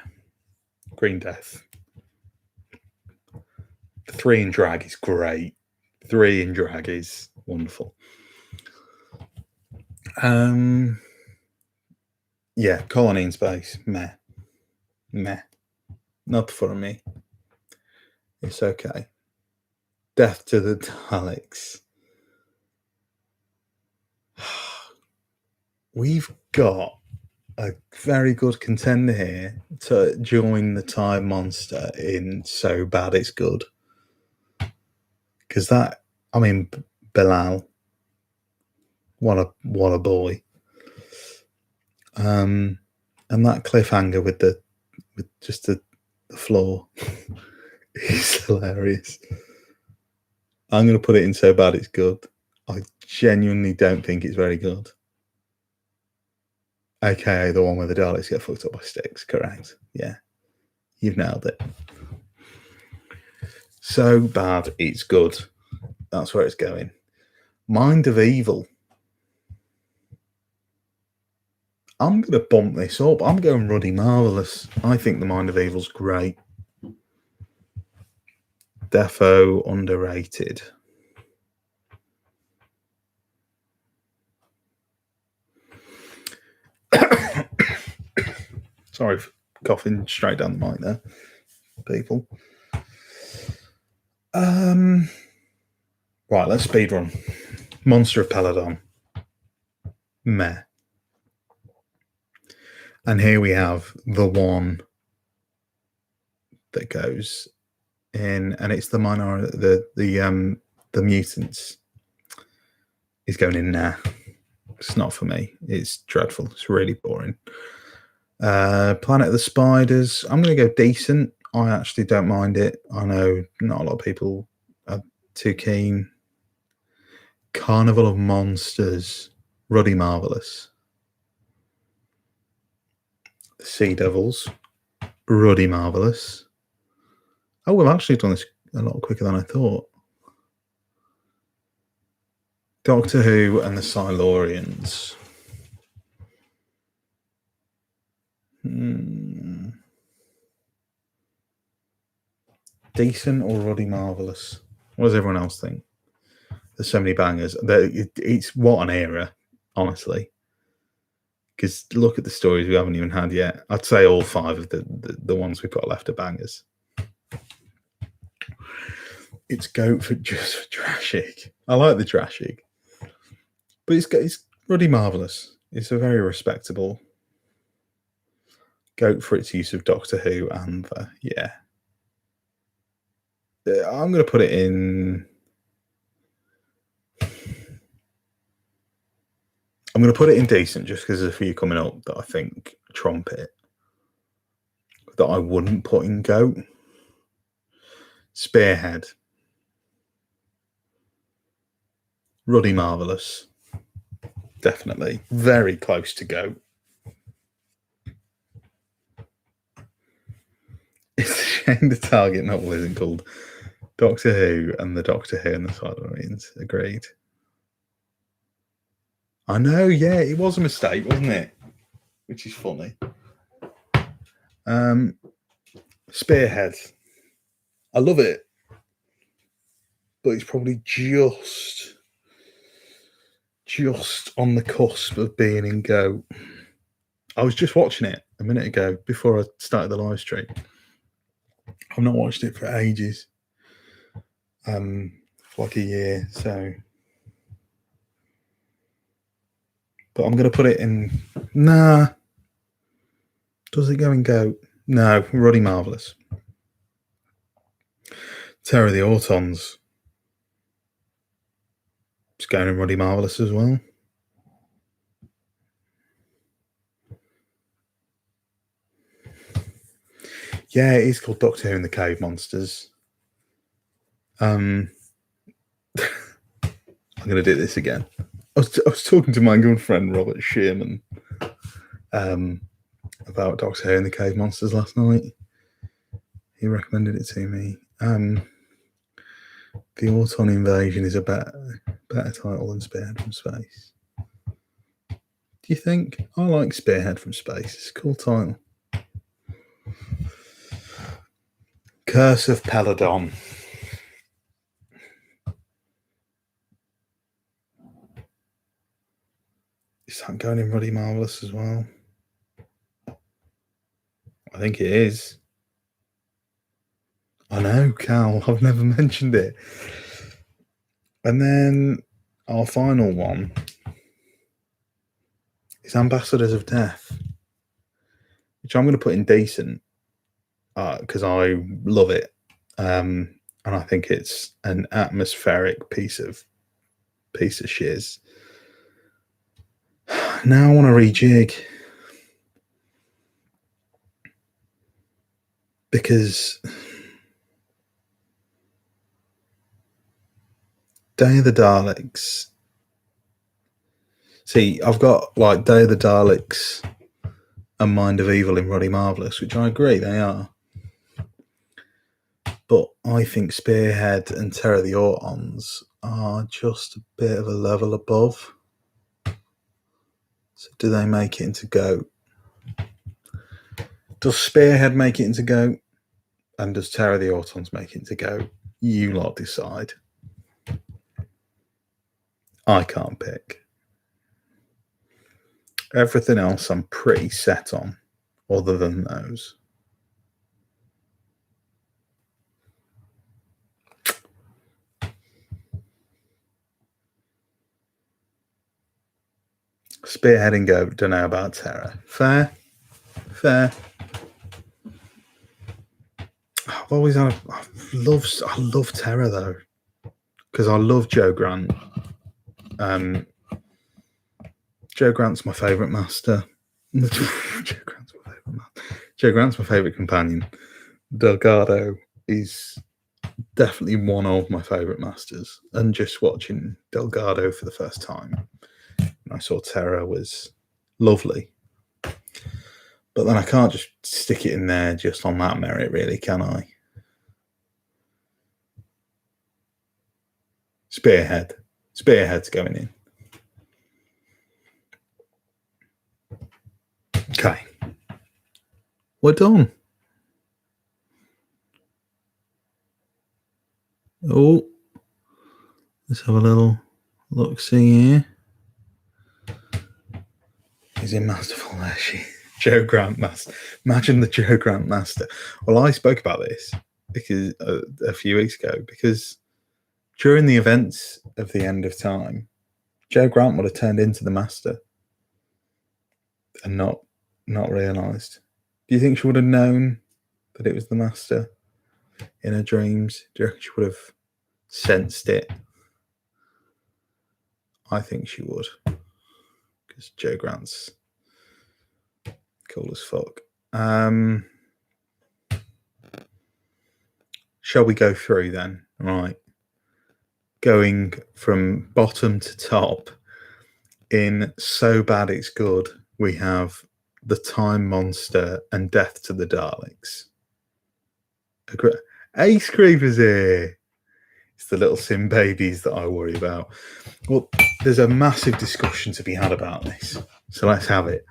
Speaker 1: Green Death. 3 in drag is great. 3 in drag is wonderful. Yeah, Colony in space. Meh. Not for me. It's okay. Death to the Daleks. We've got a very good contender here to join the Time Monster in So Bad It's Good. Because Bilal, what a boy. And that cliffhanger with just the floor is hilarious. I'm going to put it in So Bad It's Good. I genuinely don't think it's very good. AKA the one where the Daleks get fucked up by sticks. Correct. Yeah. You've nailed it. So Bad It's Good. That's where it's going. Mind of Evil. I'm going to bump this up. I'm going Ruddy Marvelous. I think the Mind of Evil's great. Defo underrated. Sorry for coughing straight down the mic there, people. Right, let's speed run. Monster of Peladon. Meh. And here we have the one that goes in, and it's the the mutants is going in there. It's not for me. It's dreadful. It's really boring. Planet of the Spiders. I'm going to go decent. I actually don't mind it. I know not a lot of people are too keen. Carnival of Monsters. Ruddy Marvelous. The Sea Devils. Ruddy Marvelous. Oh, we've actually done this a lot quicker than I thought. Doctor Who and the Silurians. Decent or Ruddy Marvelous? What does everyone else think? There's so many bangers. It's what an era, honestly. Because look at the stories we haven't even had yet. I'd say all 5 of the ones we've got left are bangers. It's goat for just for Trashig. I like the Trashig. But it's Ruddy Marvelous. It's a very respectable goat for its use of Doctor Who and yeah. I'm going to put it in. I'm going to put it in decent just because there's a few coming up that I think trump it that I wouldn't put in GOAT. Spearhead. Ruddy Marvelous. Definitely. Very close to GOAT. It's a shame the Target novel isn't called Doctor Who and the Doctor Who and the Cybermarines. Agreed. I know, yeah, it was a mistake, wasn't it? Which is funny. Spearhead. I love it. But it's probably just on the cusp of being in GOAT. I was just watching it a minute ago before I started the live stream. I've not watched it for ages. For like a year, so. But I'm going to put it in. Nah. Does it go in GOAT? No. Ruddy Marvelous. Terror of the Autons. It's going in Ruddy Marvelous as well. Yeah, it is called Doctor Who and the Cave Monsters. I'm going to do this again. I was talking to my good friend Robert Shearman about Doctor Who and the Cave Monsters last night. He recommended it to me. The Auton Invasion is a better title than Spearhead from Space. Do you think? I like Spearhead from Space. It's a cool title. Curse of Peladon. Is that going in Ruddy Marvelous as well? I think it is. I know, Cal. I've never mentioned it. And then our final one is Ambassadors of Death, which I'm going to put in decent because I love it. And I think it's an atmospheric piece of shiz. Now I want to rejig because Day of the Daleks. See, I've got like Day of the Daleks and Mind of Evil in Ruddy Marvelous, which I agree they are. But I think Spearhead and Terror of the Autons are just a bit of a level above. So do they make it into GOAT? Does Spearhead make it into GOAT? And does Terror of the Autons make it into GOAT? You lot decide. I can't pick. Everything else I'm pretty set on, other than those. Spearhead and GOAT, don't know about Terror. Fair. I've always had I love Terror though, because I love Joe Grant. Joe Grant's my favourite master. Joe Grant's my favourite companion. Delgado is definitely one of my favourite masters. And just watching Delgado for the first time, I saw Terror was lovely. But then I can't just stick it in there just on that merit, really, can I? Spearhead's going in. Okay. We're done. Oh, let's have a little look-see here. He's in Masterful there, Joe Grant Master. Imagine the Joe Grant Master. Well, I spoke about this because a few weeks ago, because during the events of the end of time, Joe Grant would have turned into the Master and not realised. Do you think she would have known that it was the Master? in her dreams? Do you reckon she would have sensed it? I think she would, because Jo Grant's cool as fuck. Shall we go through then? Right. Going from bottom to top, in So Bad It's Good, we have The Time Monster and Death to the Daleks. Ace Creeper's here. It's the little sim babies that I worry about. Well, there's a massive discussion to be had about this, so let's have it.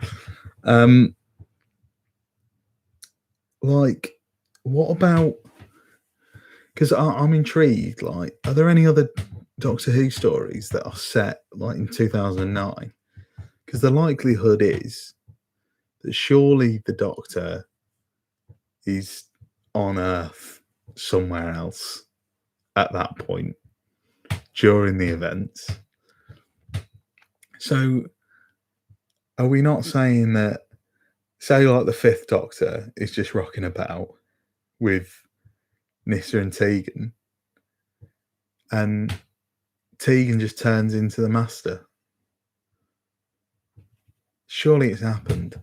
Speaker 1: Like, what about? Because I'm intrigued. Like, are there any other Doctor Who stories that are set like in 2009? Because the likelihood is that surely the Doctor is on Earth somewhere else at that point during the events. So are we not saying that, say, like the Fifth Doctor is just rocking about with Nyssa and Tegan, and Tegan just turns into the Master? Surely it's happened.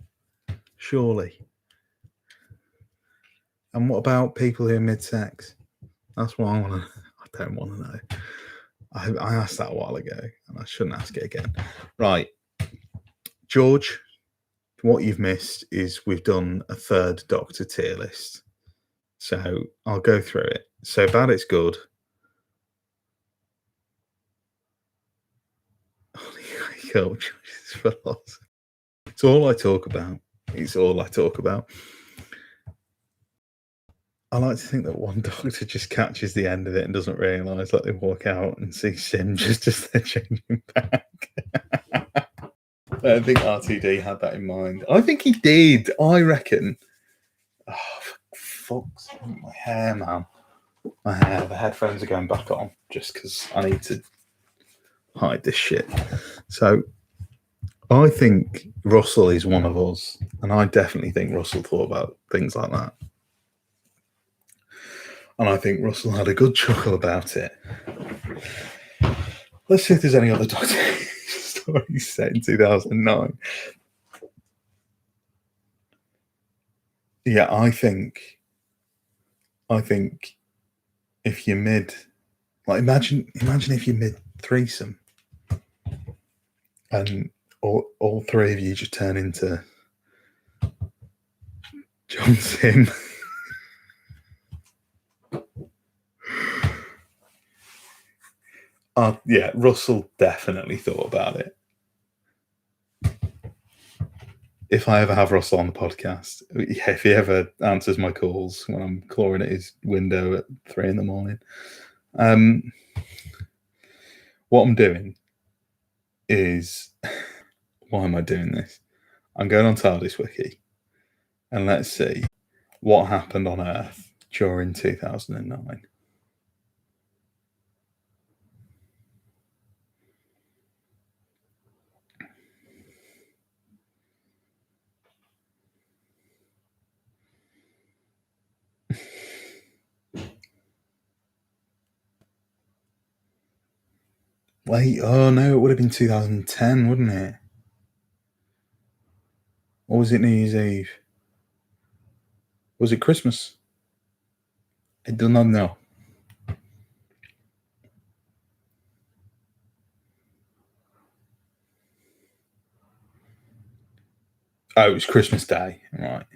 Speaker 1: Surely. And what about people who are mid-sex? That's what I want to. I don't want to know. I asked that a while ago, and I shouldn't ask it again. Right, George, what you've missed is we've done a third Doctor tier list. So I'll go through it. So Bad It's Good. It's all I talk about. It's all I talk about. I like to think that one Doctor just catches the end of it and doesn't realise that they walk out and see Sim just as they're changing back. I don't think RTD had that in mind. I think he did. I reckon. Oh, for fuck's sake, my hair, man. My hair. The headphones are going back on just because I need to hide this shit. So I think Russell is one of us, and I definitely think Russell thought about things like that. And I think Russell had a good chuckle about it. Let's see if there's any other Doctor stories set in 2009. Yeah, I think if you're mid, like imagine if you're mid threesome, and all three of you just turn into John Sim. Yeah, Russell definitely thought about it. If I ever have Russell on the podcast, if he ever answers my calls when I'm clawing at his window at 3 a.m, what I'm doing is, why am I doing this? I'm going on TARDIS Wiki, and let's see what happened on Earth during 2009. Wait, oh no, it would have been 2010, wouldn't it? Or was it New Year's Eve? Was it Christmas? I do not know. Oh, it was Christmas Day, right.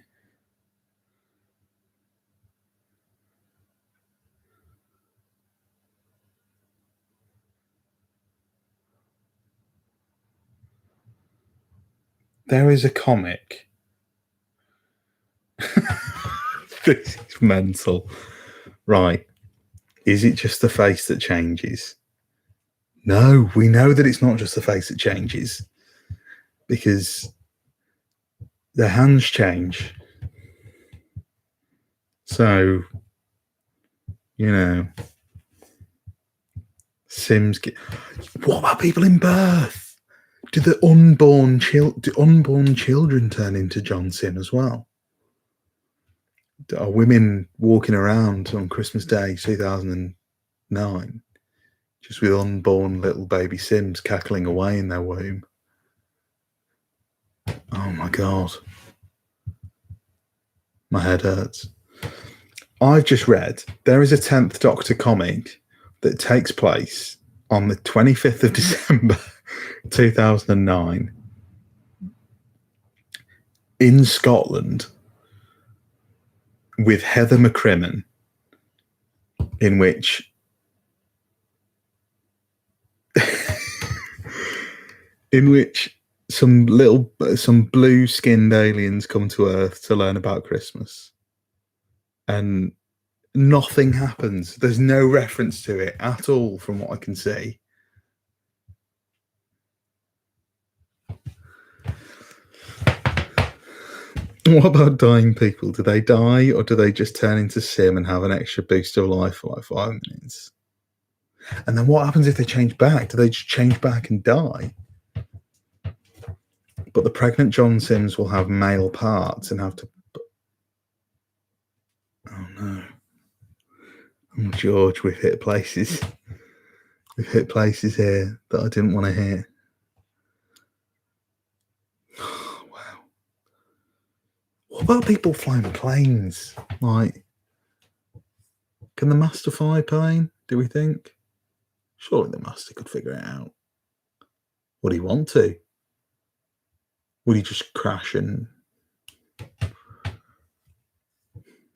Speaker 1: There is a comic. This is mental. Right. Is it just the face that changes? No, we know that it's not just the face that changes, because the hands change. So, Sims get. What about people in birth? Do unborn children turn into John Sim as well? are women walking around on Christmas Day 2009 just with unborn little baby Sims cackling away in their womb? Oh my God. My head hurts. I've just read there is a 10th Doctor comic that takes place on the 25th of December 2009 in Scotland with Heather McCrimmon, in which some blue-skinned aliens come to Earth to learn about Christmas, and nothing happens. There's no reference to it at all, from what I can see. What about dying people? Do they die, or do they just turn into Sim and have an extra boost of life for like 5 minutes? And then what happens if they change back? Do they just change back and die? But the pregnant John Sims will have male parts and have to... Oh no. Oh, George, we've hit places. We've hit places here that I didn't want to hit. Oh, wow. What about people flying planes? Like, can the Master fly a plane, do we think? Surely the Master could figure it out. Would he want to? Would he just crash and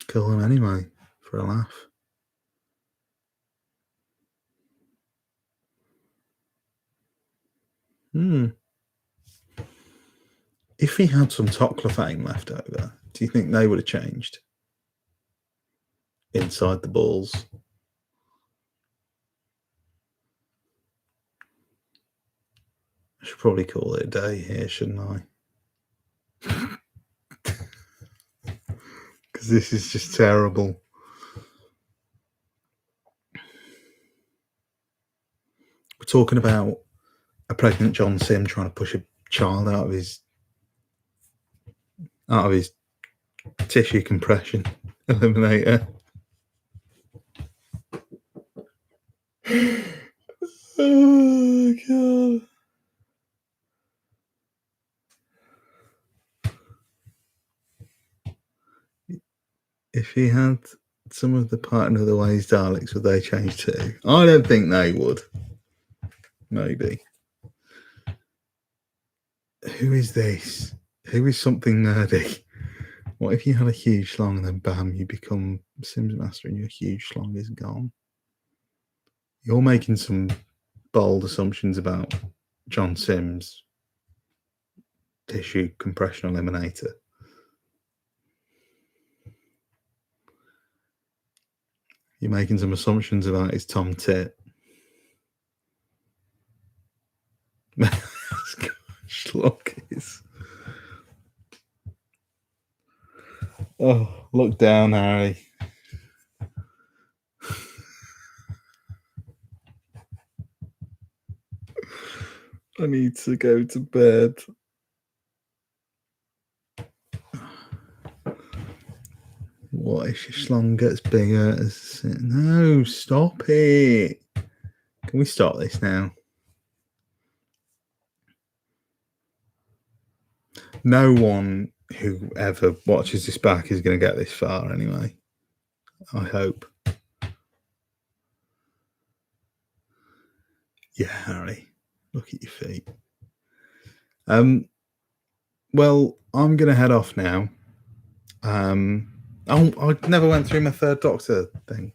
Speaker 1: kill them anyway for a laugh? If he had some Tok'ra fame left over, do you think they would have changed inside the balls? I should probably call it a day here, shouldn't I? Because this is just terrible. We're talking about a pregnant John Sim trying to push a child out of his tissue compression eliminator. Oh God. If he had some of the Partner of the Ways Daleks, would they change too? I don't think they would. Maybe. Who is this? Who is something nerdy? What if you had a huge schlong and then bam, you become Sims Master and your huge schlong is gone? You're making some bold assumptions about John Sims' tissue compression eliminator. You're making some assumptions about his Tom Tit. Schlock is. Oh, look down, Harry. I need to go to bed. What if your schlong gets bigger? No, stop it. Can we stop this now? No one who ever watches this back is going to get this far anyway. I hope. Yeah, Harry, look at your feet. Well, I'm going to head off now. I never went through my third Doctor thing.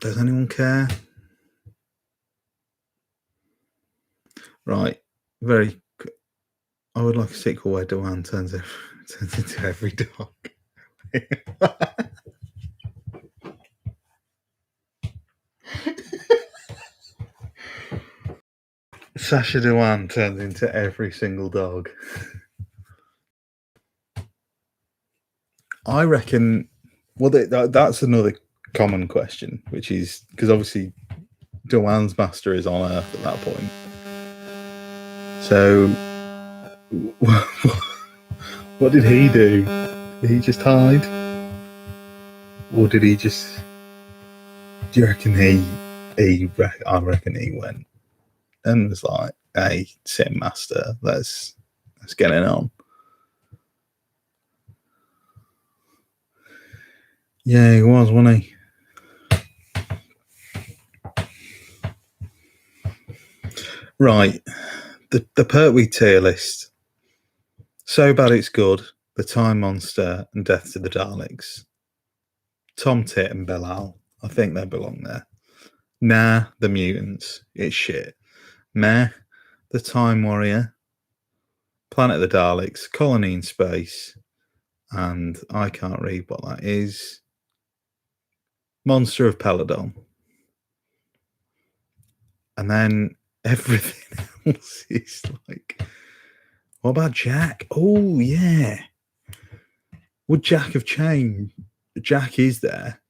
Speaker 1: Does anyone care? Right, I would like a sequel where Dewan turns into every dog. Sacha Dewan turns into every single dog. I reckon. Well, that's another common question, which is because obviously Dewan's Master is on Earth at that point. So, what did he do? Did he just hide? Or did he just... Do you reckon I reckon he went and was like, hey, Sim Master, let's get it on. Yeah, he was, wasn't he? Right. The Pertwee tier list. So Bad It's Good, The Time Monster, and Death to the Daleks. Tom Tit and Belial. I think they belong there. Nah, The Mutants. It's shit. Meh, The Time Warrior, Planet of the Daleks, Colony in Space, and I can't read what that is. Monster of Peladon. And then everything else is like, what about Jack? Oh, yeah. Would Jack have changed? Jack is there.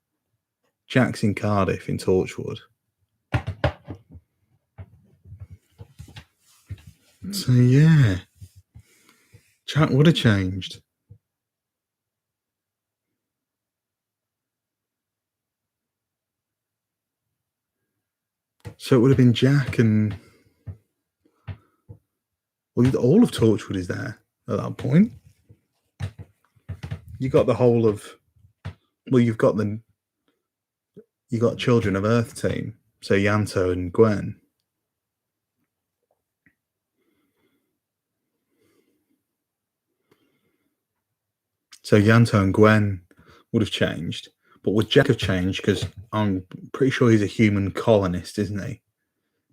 Speaker 1: Jack's in Cardiff in Torchwood. So, yeah. Jack would have changed. So it would have been Jack and... Well, all of Torchwood is there at that point. You got the whole of... Well, you got Children of Earth team. So Yanto and Gwen. So Yanto and Gwen would have changed. But would Jack have changed? Because I'm pretty sure he's a human colonist, isn't he?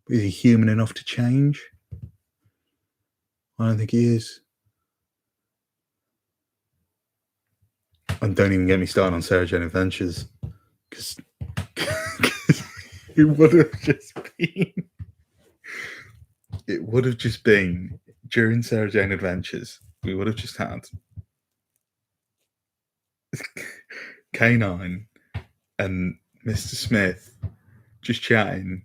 Speaker 1: Is he human enough to change? I don't think he is. And don't even get me started on Sarah Jane Adventures. Because it would have just been... It would have just been, during Sarah Jane Adventures, we would have just had K9 and Mr. Smith just chatting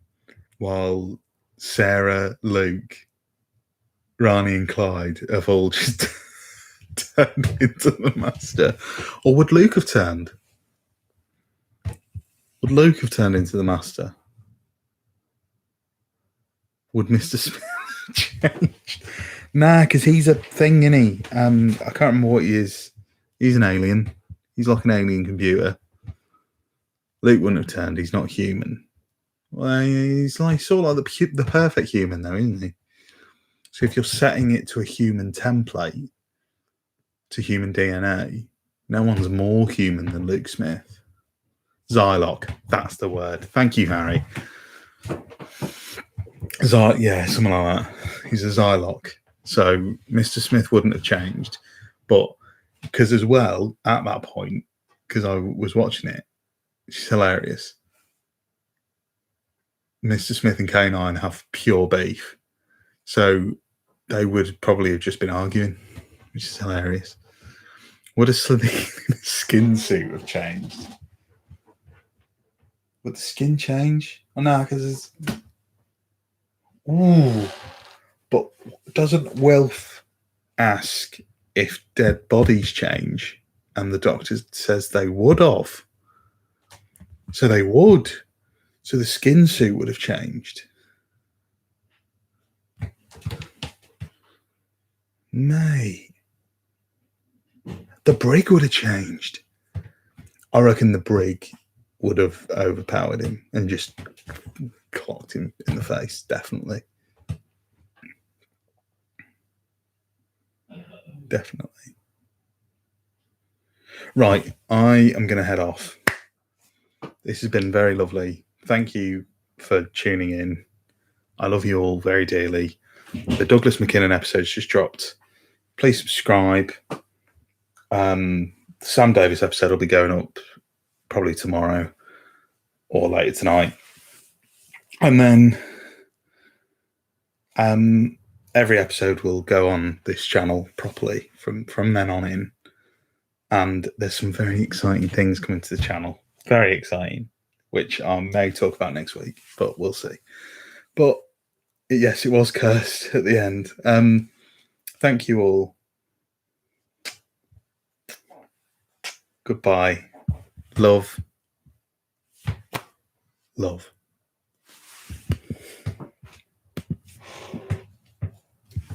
Speaker 1: while Sarah, Luke, Rani and Clyde have all just turned into the Master. Or would Luke have turned? Would Luke have turned into the Master? Would Mr. Smith change? Nah, because he's a thing, isn't he? I can't remember what he is. He's an alien. He's like an alien computer. Luke wouldn't have turned. He's not human. Well, he's like sort of like the perfect human, though, isn't he? So if you're setting it to a human template, to human DNA, no one's more human than Luke Smith. Zylock, that's the word. Thank you, Harry. Yeah, something like that. He's a Zylock. So Mr. Smith wouldn't have changed. But because as well, at that point, because I was watching it, it's hilarious. Mr. Smith and K9 have pure beef. So they would probably have just been arguing, which is hilarious. Would a skin suit have changed? Would the skin change? Oh, no, because it's... Ooh. But doesn't Wilf ask if dead bodies change? And the doctor says they would have. So they would. So the skin suit would have changed. Mate. The brig would have changed. I reckon the brig would have overpowered him and just clocked him in the face, definitely. Definitely. Right, I am going to head off. This has been very lovely. Thank you for tuning in. I love you all very dearly. The Douglas McKinnon episode's just dropped. Please subscribe. The Sam Davis episode will be going up probably tomorrow or later tonight. And then every episode will go on this channel properly from then on in. And there's some very exciting things coming to the channel. Very exciting, which I may talk about next week, but we'll see. But Yes, it was cursed at the end. Thank you all. Goodbye. Love. Love.